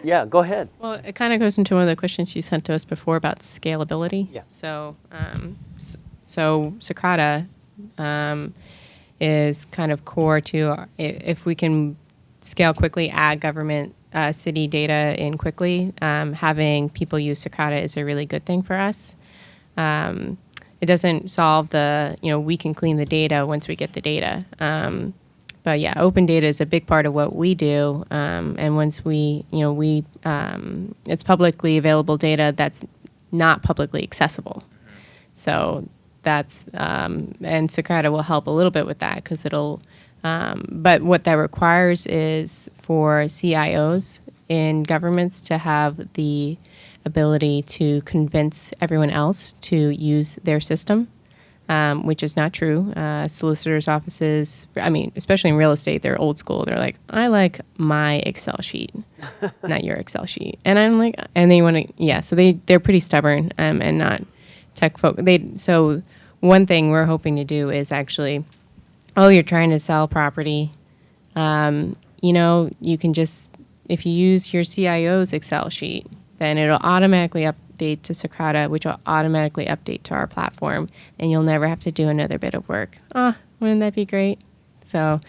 Yeah, go ahead. Well, it kind of goes into one of the questions you sent to us before about scalability. Yeah. So, so Socrata is kind of core to if we can scale quickly, add government city data in quickly, having people use Socrata is a really good thing for us. It doesn't solve we can clean the data once we get the data. But yeah, open data is a big part of what we do. And once it's publicly available data that's not publicly accessible. So that's, and Socrata will help a little bit with that because it'll, but what that requires is for CIOs in governments to have the ability to convince everyone else to use their system. Which is not true. Solicitors' offices, I mean, especially in real estate, they're old school. They're like, I like my Excel sheet, not your Excel sheet. And I'm like, and they want to, so they're pretty stubborn and not tech folk. So one thing we're hoping to do is actually, you're trying to sell property. You can just, if you use your CIO's Excel sheet, then it'll automatically update to Socrata, which will automatically update to our platform, and you'll never have to do another bit of work. Wouldn't that be great? So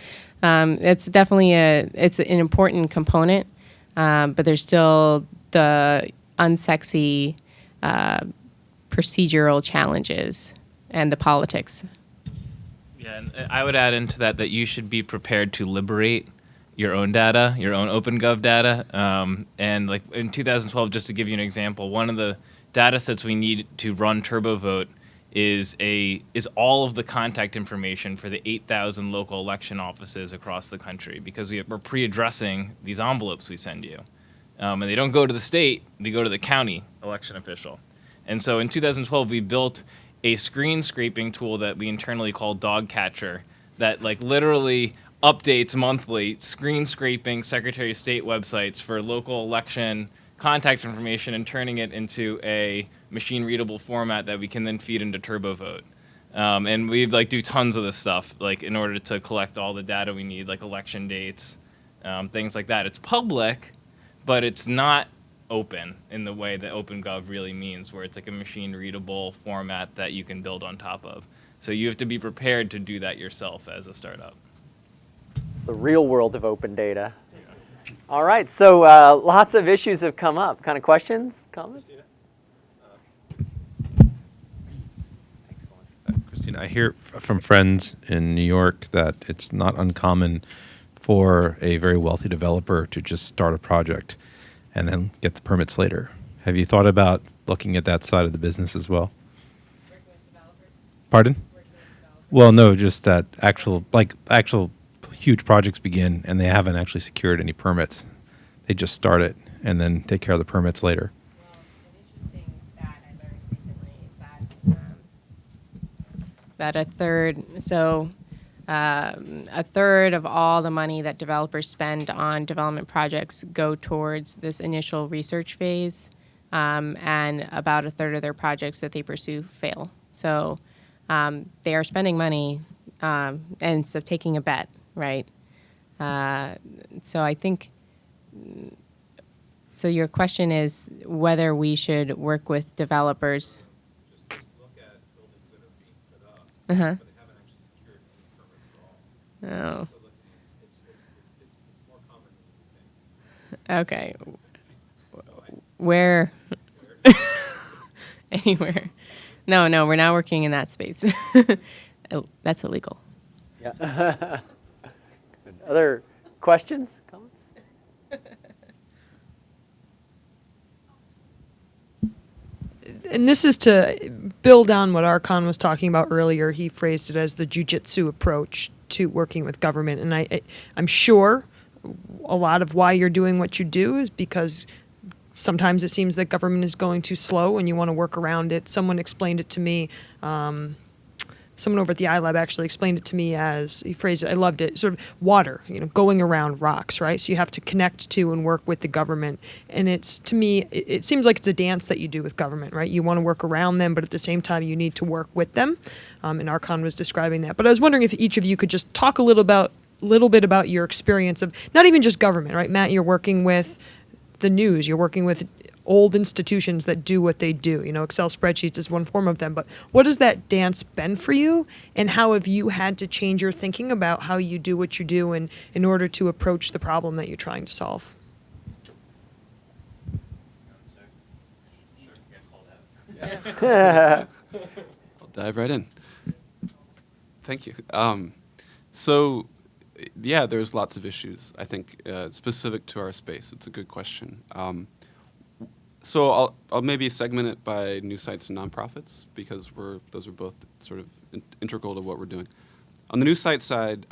it's definitely it's an important component, but there's still the unsexy procedural challenges and the politics. Yeah, and I would add into that you should be prepared to liberate your own data, your own OpenGov data. And in 2012, just to give you an example, one of the data sets we need to run TurboVote is all of the contact information for the 8,000 local election offices across the country, because we're pre-addressing these envelopes we send you. And they don't go to the state, they go to the county election official. And so in 2012, we built a screen scraping tool that we internally call Dog Catcher that like literally updates monthly screen scraping Secretary of State websites for local election contact information and turning it into a machine readable format that we can then feed into TurboVote. And we like do tons of this stuff like in order to collect all the data we need, like election dates, things like that. It's public, but it's not open in the way that OpenGov really means, where it's like a machine readable format that you can build on top of. So you have to be prepared to do that yourself as a startup. It's the real world of open data. All right, so lots of issues have come up. Kind of questions, comments? Christina, I hear from friends in New York that it's not uncommon for a very wealthy developer to just start a project and then get the permits later. Have you thought about looking at that side of the business as well? Working with developers? Pardon? Working with developers. Well, no, just that actual huge projects begin and they haven't actually secured any permits. They just start it and then take care of the permits later. Well, an interesting stat I learned recently is that a third of all the money that developers spend on development projects go towards this initial research phase, and about a third of their projects that they pursue fail. So they are spending money and so taking a bet, right? So I think, so your question is whether we should work with developers. Just look at buildings that are being put up, Uh-huh. but they haven't actually secured any permits at all. Oh, So it's more common than you think. okay. Where? Anywhere. No, we're not working in that space. That's illegal. Yeah. Good. Other questions, comments? And this is to build on what Archon was talking about earlier. He phrased it as the jujitsu approach to working with government. And I'm sure a lot of why you're doing what you do is because sometimes it seems that government is going too slow and you want to work around it. Someone explained it to me. Someone over at the iLab actually explained it to me as, he phrased it, I loved it, sort of water, going around rocks, right? So you have to connect to and work with the government. And it's, to me, it seems like it's a dance that you do with government, right? You want to work around them, but at the same time, you need to work with them. And Archon was describing that. But I was wondering if each of you could just talk a little bit about your experience of, not even just government, right? Matt, you're working with the news, you're working with old institutions that do what they do. Excel spreadsheets is one form of them, but what has that dance been for you, and how have you had to change your thinking about how you do what you do in order to approach the problem that you're trying to solve? I'll dive right in. Thank you. So, yeah, there's lots of issues, I think, specific to our space. It's a good question. So I'll maybe segment it by news sites and nonprofits, because those are both sort of integral to what we're doing. On the news site side,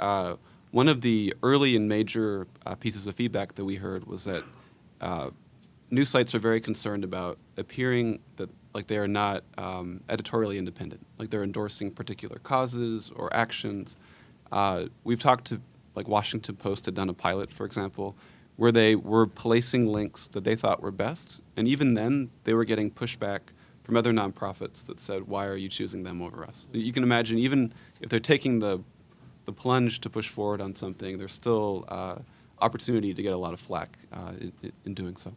one of the early and major pieces of feedback that we heard was that news sites are very concerned about appearing that like they are not editorially independent, like they're endorsing particular causes or actions. We've talked to, like Washington Post had done a pilot, for example, where they were placing links that they thought were best, and even then they were getting pushback from other nonprofits that said, why are you choosing them over us? You can imagine, even if they're taking the plunge to push forward on something, there's still opportunity to get a lot of flack in doing so.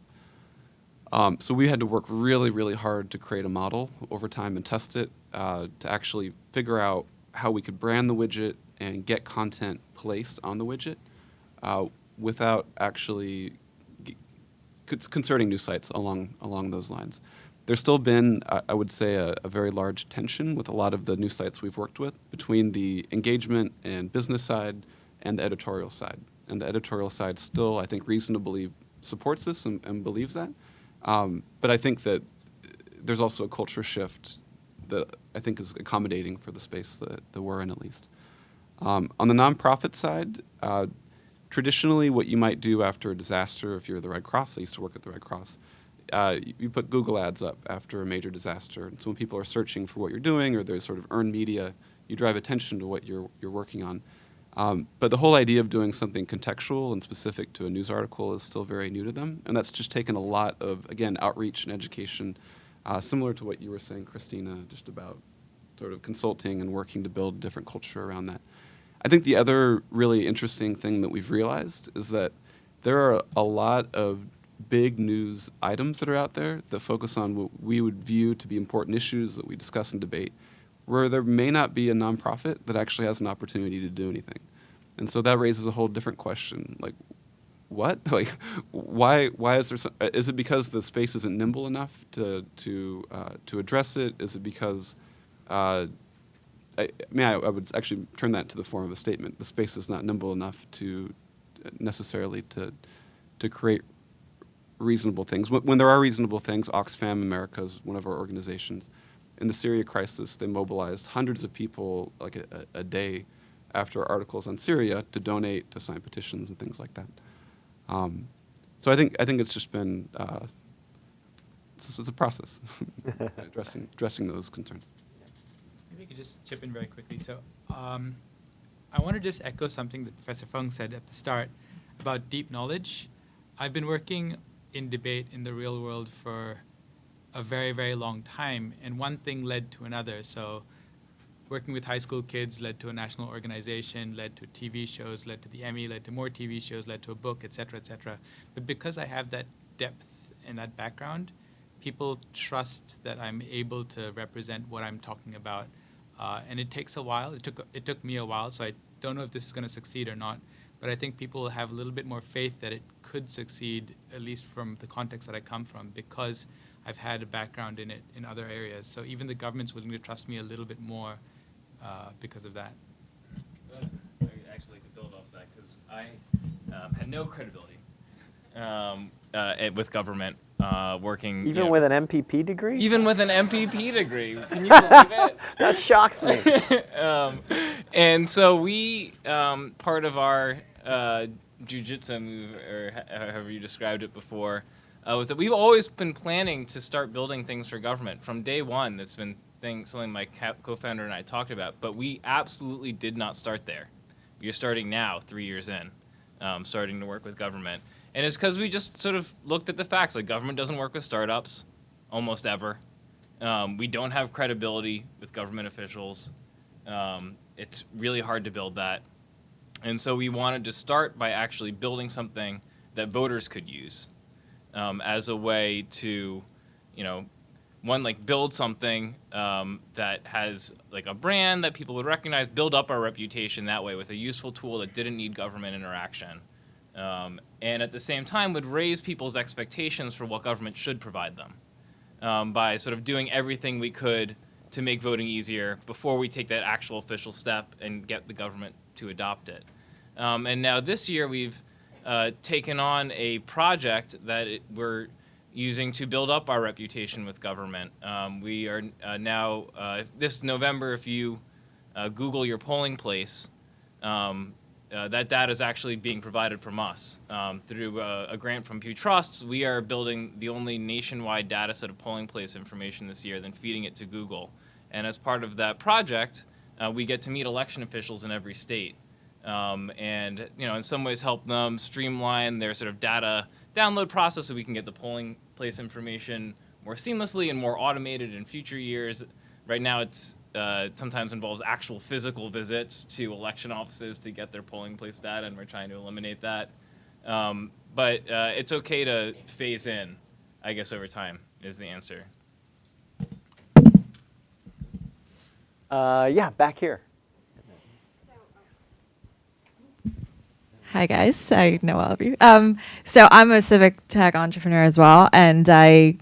So we had to work really, really hard to create a model over time and test it, to actually figure out how we could brand the widget and get content placed on the widget without actually concerning news sites along those lines. There's still been, I would say, a very large tension with a lot of the news sites we've worked with between the engagement and business side and the editorial side. And the editorial side still, I think, reasonably supports this and believes that. But I think that there's also a culture shift that I think is accommodating for the space that we're in, at least. On the nonprofit side, traditionally what you might do after a disaster, if you're the Red Cross, I used to work at the Red Cross, you put Google ads up after a major disaster. And so when people are searching for what you're doing or there's sort of earned media, you drive attention to what you're working on. But the whole idea of doing something contextual and specific to a news article is still very new to them. And that's just taken a lot of, again, outreach and education, similar to what you were saying, Christina, just about sort of consulting and working to build a different culture around that. I think the other really interesting thing that we've realized is that there are a lot of big news items that are out there that focus on what we would view to be important issues that we discuss and debate, where there may not be a nonprofit that actually has an opportunity to do anything. And so that raises a whole different question, like, what? Like, why is there is it because the space isn't nimble enough to address it? Is it because I would actually turn that to the form of a statement. The space is not nimble enough to necessarily to create reasonable things. When there are reasonable things, Oxfam America is one of our organizations. In the Syria crisis, they mobilized hundreds of people like a day after articles on Syria to donate, to sign petitions and things like that. So I think it's just been it's a process addressing those concerns. Maybe I could just chip in very quickly. So I want to just echo something that Professor Fung said at the start about deep knowledge. I've been working in debate in the real world for a very, very long time, and one thing led to another. So working with high school kids led to a national organization, led to TV shows, led to the Emmy, led to more TV shows, led to a book, et cetera, et cetera. But because I have that depth and that background, people trust that I'm able to represent what I'm talking about. And it takes a while. It took me a while, so I don't know if this is going to succeed or not. But I think people will have a little bit more faith that it could succeed, at least from the context that I come from, because I've had a background in it in other areas. So even the government's willing to trust me a little bit more because of that. I'd actually like to build off that, because I had no credibility with government working. Even with an MPP degree? Even with an MPP degree. Can you believe it? That shocks me. And so we, part of our jiu-jitsu move, or however you described it before, was that we've always been planning to start building things for government. From day one, that's been something my co-founder and I talked about, but we absolutely did not start there. We are starting now, 3 years in, starting to work with government. And it's because we just sort of looked at the facts. Like, government doesn't work with startups, almost ever. We don't have credibility with government officials. It's really hard to build that. And so we wanted to start by actually building something that voters could use as a way to, one, like, build something that has like a brand that people would recognize, build up our reputation that way with a useful tool that didn't need government interaction. And at the same time would raise people's expectations for what government should provide them by sort of doing everything we could to make voting easier before we take that actual official step and get the government to adopt it. And now this year we've taken on a project that we're using to build up our reputation with government. We are now, this November, if you Google your polling place, that data is actually being provided from us. Through a grant from Pew Trusts, we are building the only nationwide data set of polling place information this year, then feeding it to Google. And as part of that project, we get to meet election officials in every state. And in some ways help them streamline their sort of data download process so we can get the polling place information more seamlessly and more automated in future years. Right now it sometimes involves actual physical visits to election offices to get their polling place data, and we're trying to eliminate that. But it's okay to phase in, I guess, over time is the answer. Yeah, back here. Hi guys, I know all of you. So I'm a civic tech entrepreneur as well, and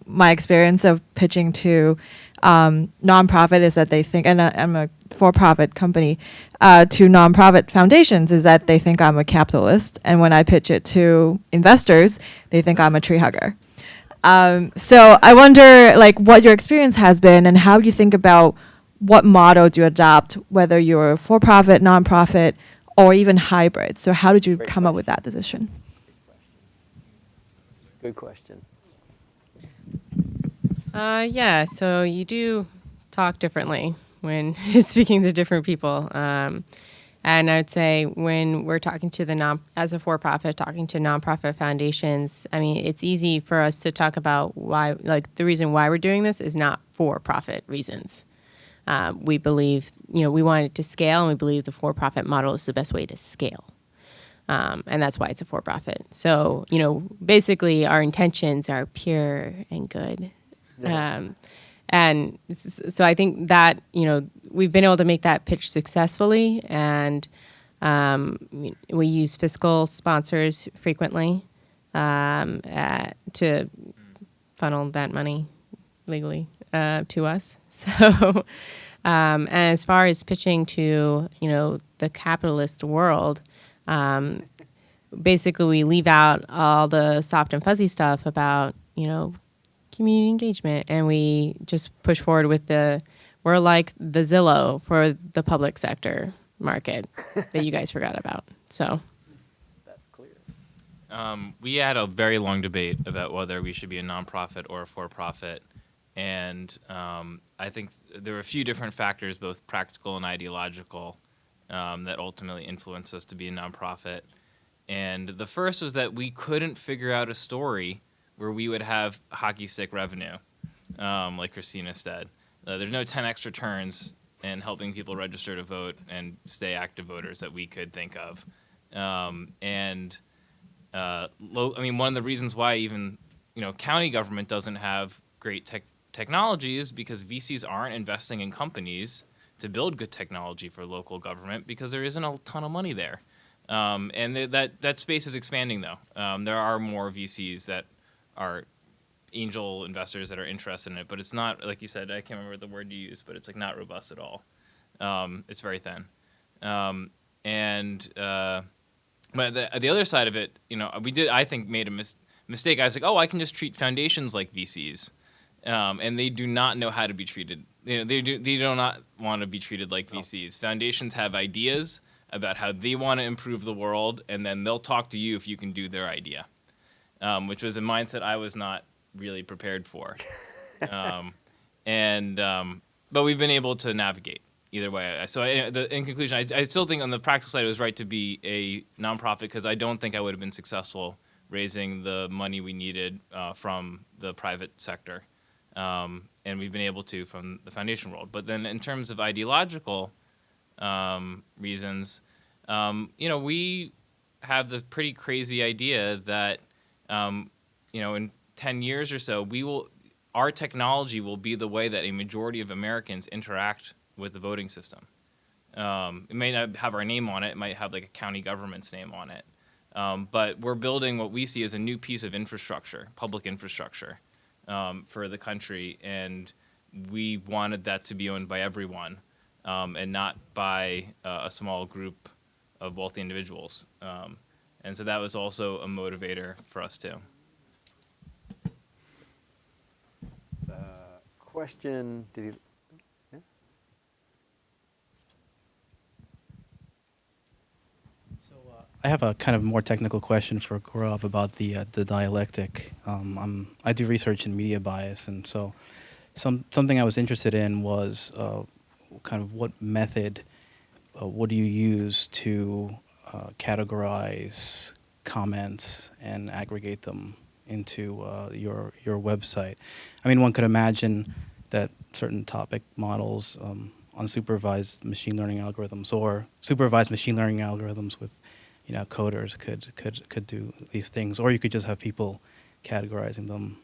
my experience of pitching to nonprofit is that they think, and I'm a for-profit company, to nonprofit foundations is that they think I'm a capitalist, and when I pitch it to investors, they think I'm a tree hugger. So I wonder, like, what your experience has been and how you think about what model do you adopt, whether you're for-profit, nonprofit, or even hybrid. So how did you come up with that decision? Good question. Yeah, so you do talk differently when speaking to different people. And I would say when we're talking to as a for-profit, talking to nonprofit foundations, I mean, it's easy for us to talk about why, like the reason why we're doing this is not for-profit reasons. We believe, we want it to scale, and we believe the for-profit model is the best way to scale. And that's why it's a for-profit. So, basically our intentions are pure and good. Yeah. And so I think that, we've been able to make that pitch successfully, and we use fiscal sponsors frequently to funnel that money legally to us. So, and as far as pitching to, the capitalist world, basically we leave out all the soft and fuzzy stuff about, community engagement, and we just push forward with we're like the Zillow for the public sector market that you guys forgot about. So That's clear. We had a very long debate about whether we should be a nonprofit or a for-profit, and I think there were a few different factors, both practical and ideological, that ultimately influenced us to be a nonprofit. And the first was that we couldn't figure out a story where we would have hockey stick revenue, like Christina said. There's no 10x returns in helping people register to vote and stay active voters that we could think of. One of the reasons why even county government doesn't have great technology is because VCs aren't investing in companies to build good technology for local government because there isn't a ton of money there. And that space is expanding, though. There are more VCs that are angel investors that are interested in it, but it's not, like you said, I can't remember the word you used, but it's like not robust at all. It's very thin. But the other side of it, I think made a mistake. I was like, I can just treat foundations like VCs, and they do not know how to be treated. They do not want to be treated like VCs. Foundations have ideas about how they want to improve the world, and then they'll talk to you if you can do their idea, which was a mindset I was not really prepared for. But we've been able to navigate either way. So in conclusion, I still think on the practical side it was right to be a nonprofit because I don't think I would have been successful raising the money we needed from the private sector. And we've been able to from the foundation world. But then in terms of ideological reasons, we have the pretty crazy idea that, in 10 years or so, our technology will be the way that a majority of Americans interact with the voting system. It may not have our name on it. It might have like a county government's name on it. But we're building what we see as a new piece of infrastructure, public infrastructure, for the country. And we wanted that to be owned by everyone and not by a small group of wealthy individuals. And so that was also a motivator for us too. Question, did you? Yeah? So I have a kind of more technical question for Gaurav about the dialectic. I do research in media bias, and so something I was interested in was kind of what method what do you use to categorize comments and aggregate them into your website. I mean, one could imagine that certain topic models, unsupervised machine learning algorithms, or supervised machine learning algorithms with, coders could do these things, or you could just have people categorizing them,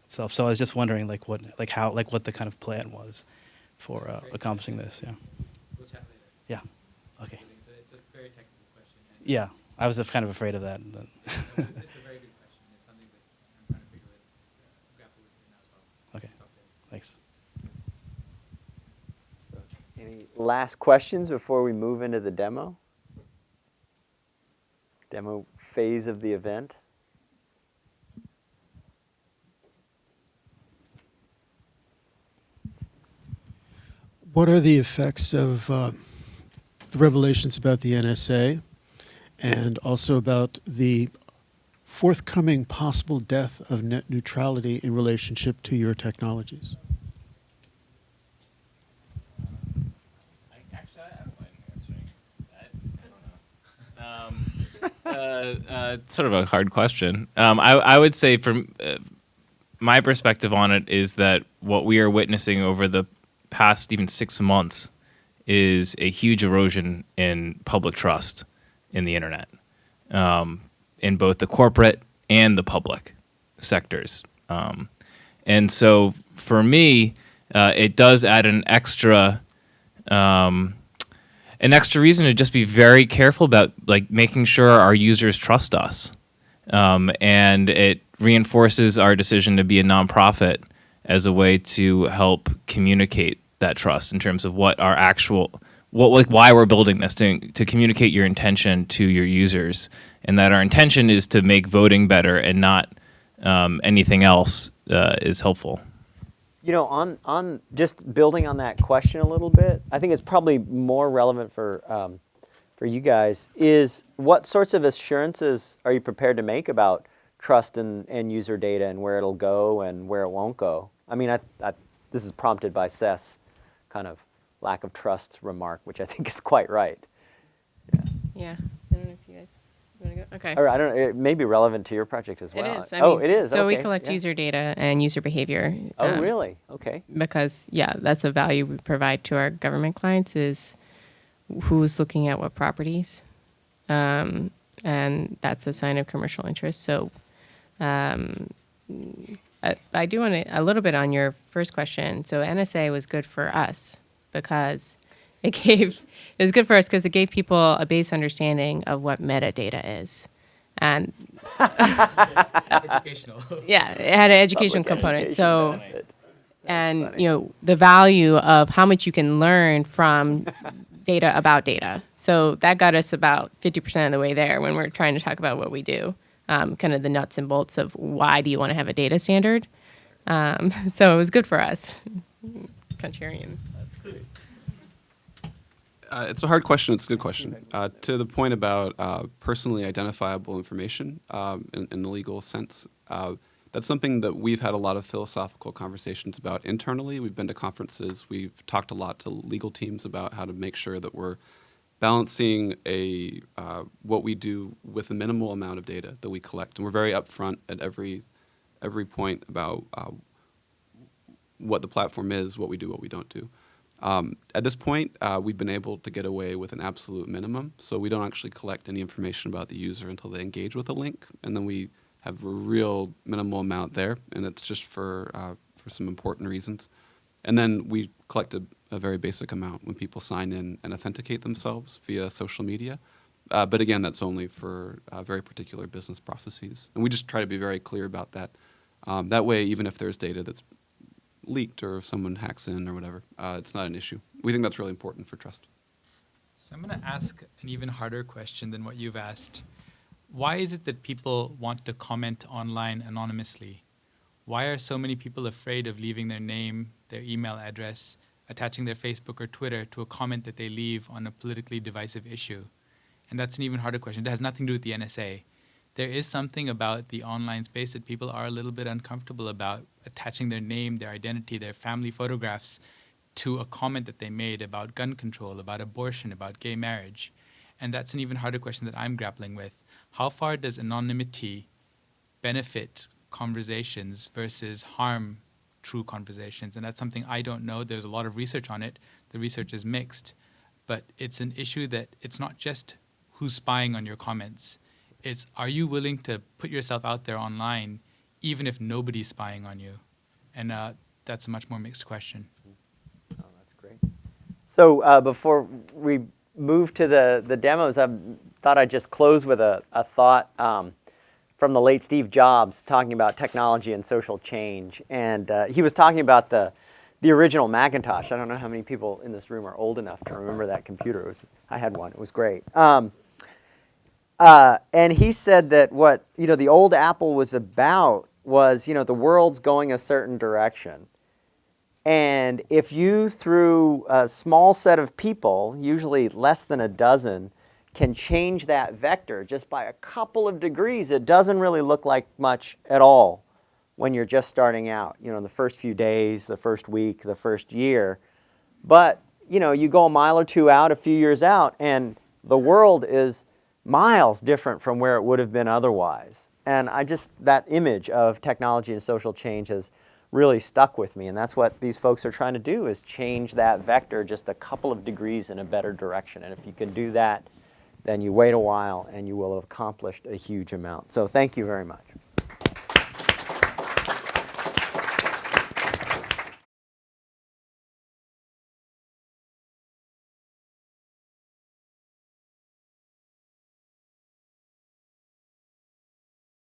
itself. So I was just wondering, what the kind of plan was for accomplishing this. Yeah. We'll chat later. Yeah. Okay. It's a very technical question. Yeah, I was kind of afraid of that. It's a very good question. It's something that I'm trying to grapple with now as well. Okay, thanks. Any last questions before we move into the demo phase of the event? What are the effects of the revelations about the NSA and also about the forthcoming possible death of net neutrality in relationship to your technologies? Actually, I don't mind answering that. I don't know. It's sort of a hard question. I would say from my perspective on it is that what we are witnessing over the past even 6 months is a huge erosion in public trust in the internet, in both the corporate and the public sectors. And so for me, it does add an extra reason to just be very careful about like making sure our users trust us. And it reinforces our decision to be a nonprofit as a way to help communicate that trust in terms of what our actual, why we're building this, to communicate your intention to your users, and that our intention is to make voting better and not anything else is helpful. You know, on just building on that question a little bit, I think it's probably more relevant for you guys is what sorts of assurances are you prepared to make about trust and user data and where it'll go and where it won't go? I mean, this is prompted by Seth's kind of lack of trust remark, which I think is quite right. Yeah. I don't know if you guys want to go. Okay. Or I don't know, it may be relevant to your project as well. It is. It is. So okay. we collect yeah. user data and user behavior. Oh, really? Okay. Because, yeah, that's a value we provide to our government clients is who's looking at what properties. And that's a sign of commercial interest. So I do want to, a little bit on your first question. So NSA was good for us because it was good for us because it gave people a base understanding of what metadata is. And Educational. yeah, it had an education Public component. education So, benefit. and funny. you know, the value of how much you can learn from data about data. So that got us about 50% of the way there when we're trying to talk about what we do, kind of the nuts and bolts of why do you want to have a data standard. So it was good for us. Contrarian. It's a hard question. It's a good question. To the point about personally identifiable information in the legal sense, that's something that we've had a lot of philosophical conversations about internally. We've been to conferences. We've talked a lot to legal teams about how to make sure that we're balancing what we do with a minimal amount of data that we collect. And we're very upfront at every point about what the platform is, what we do, what we don't do. At this point, we've been able to get away with an absolute minimum, so we don't actually collect any information about the user until they engage with a link, and then we have a real minimal amount there, and it's just for some important reasons. And then we collect a very basic amount when people sign in and authenticate themselves via social media. But again, that's only for very particular business processes, and we just try to be very clear about that. That way, even if there's data that's leaked or if someone hacks in or whatever, it's not an issue. We think that's really important for trust. So I'm going to ask an even harder question than what you've asked. Why is it that people want to comment online anonymously? Why are so many people afraid of leaving their name, their email address, attaching their Facebook or Twitter to a comment that they leave on a politically divisive issue? And that's an even harder question. It has nothing to do with the NSA. There is something about the online space that people are a little bit uncomfortable about, attaching their name, their identity, their family photographs to a comment that they made about gun control, about abortion, about gay marriage. And that's an even harder question that I'm grappling with. How far does anonymity benefit conversations versus harm true conversations? And that's something I don't know. There's a lot of research on it. The research is mixed. But it's an issue that it's not just who's spying on your comments. It's, are you willing to put yourself out there online even if nobody's spying on you? And that's a much more mixed question. Oh, that's great. So before we move to the demos, I thought I'd just close with a thought from the late Steve Jobs talking about technology and social change. And he was talking about the original Macintosh. I don't know how many people in this room are old enough to remember that computer. I had one. It was great. And he said that what the old Apple was about was the world's going a certain direction. And if you, through a small set of people, usually less than a dozen, can change that vector just by a couple of degrees, it doesn't really look like much at all when you're just starting out, you know, the first few days, the first week, the first year. But, you know, you go a mile or two out, a few years out, and the world is miles different from where it would have been otherwise. And that image of technology and social change has really stuck with me. And that's what these folks are trying to do, is change that vector just a couple of degrees in a better direction. And if you can do that, then you wait a while and you will have accomplished a huge amount. So thank you very much.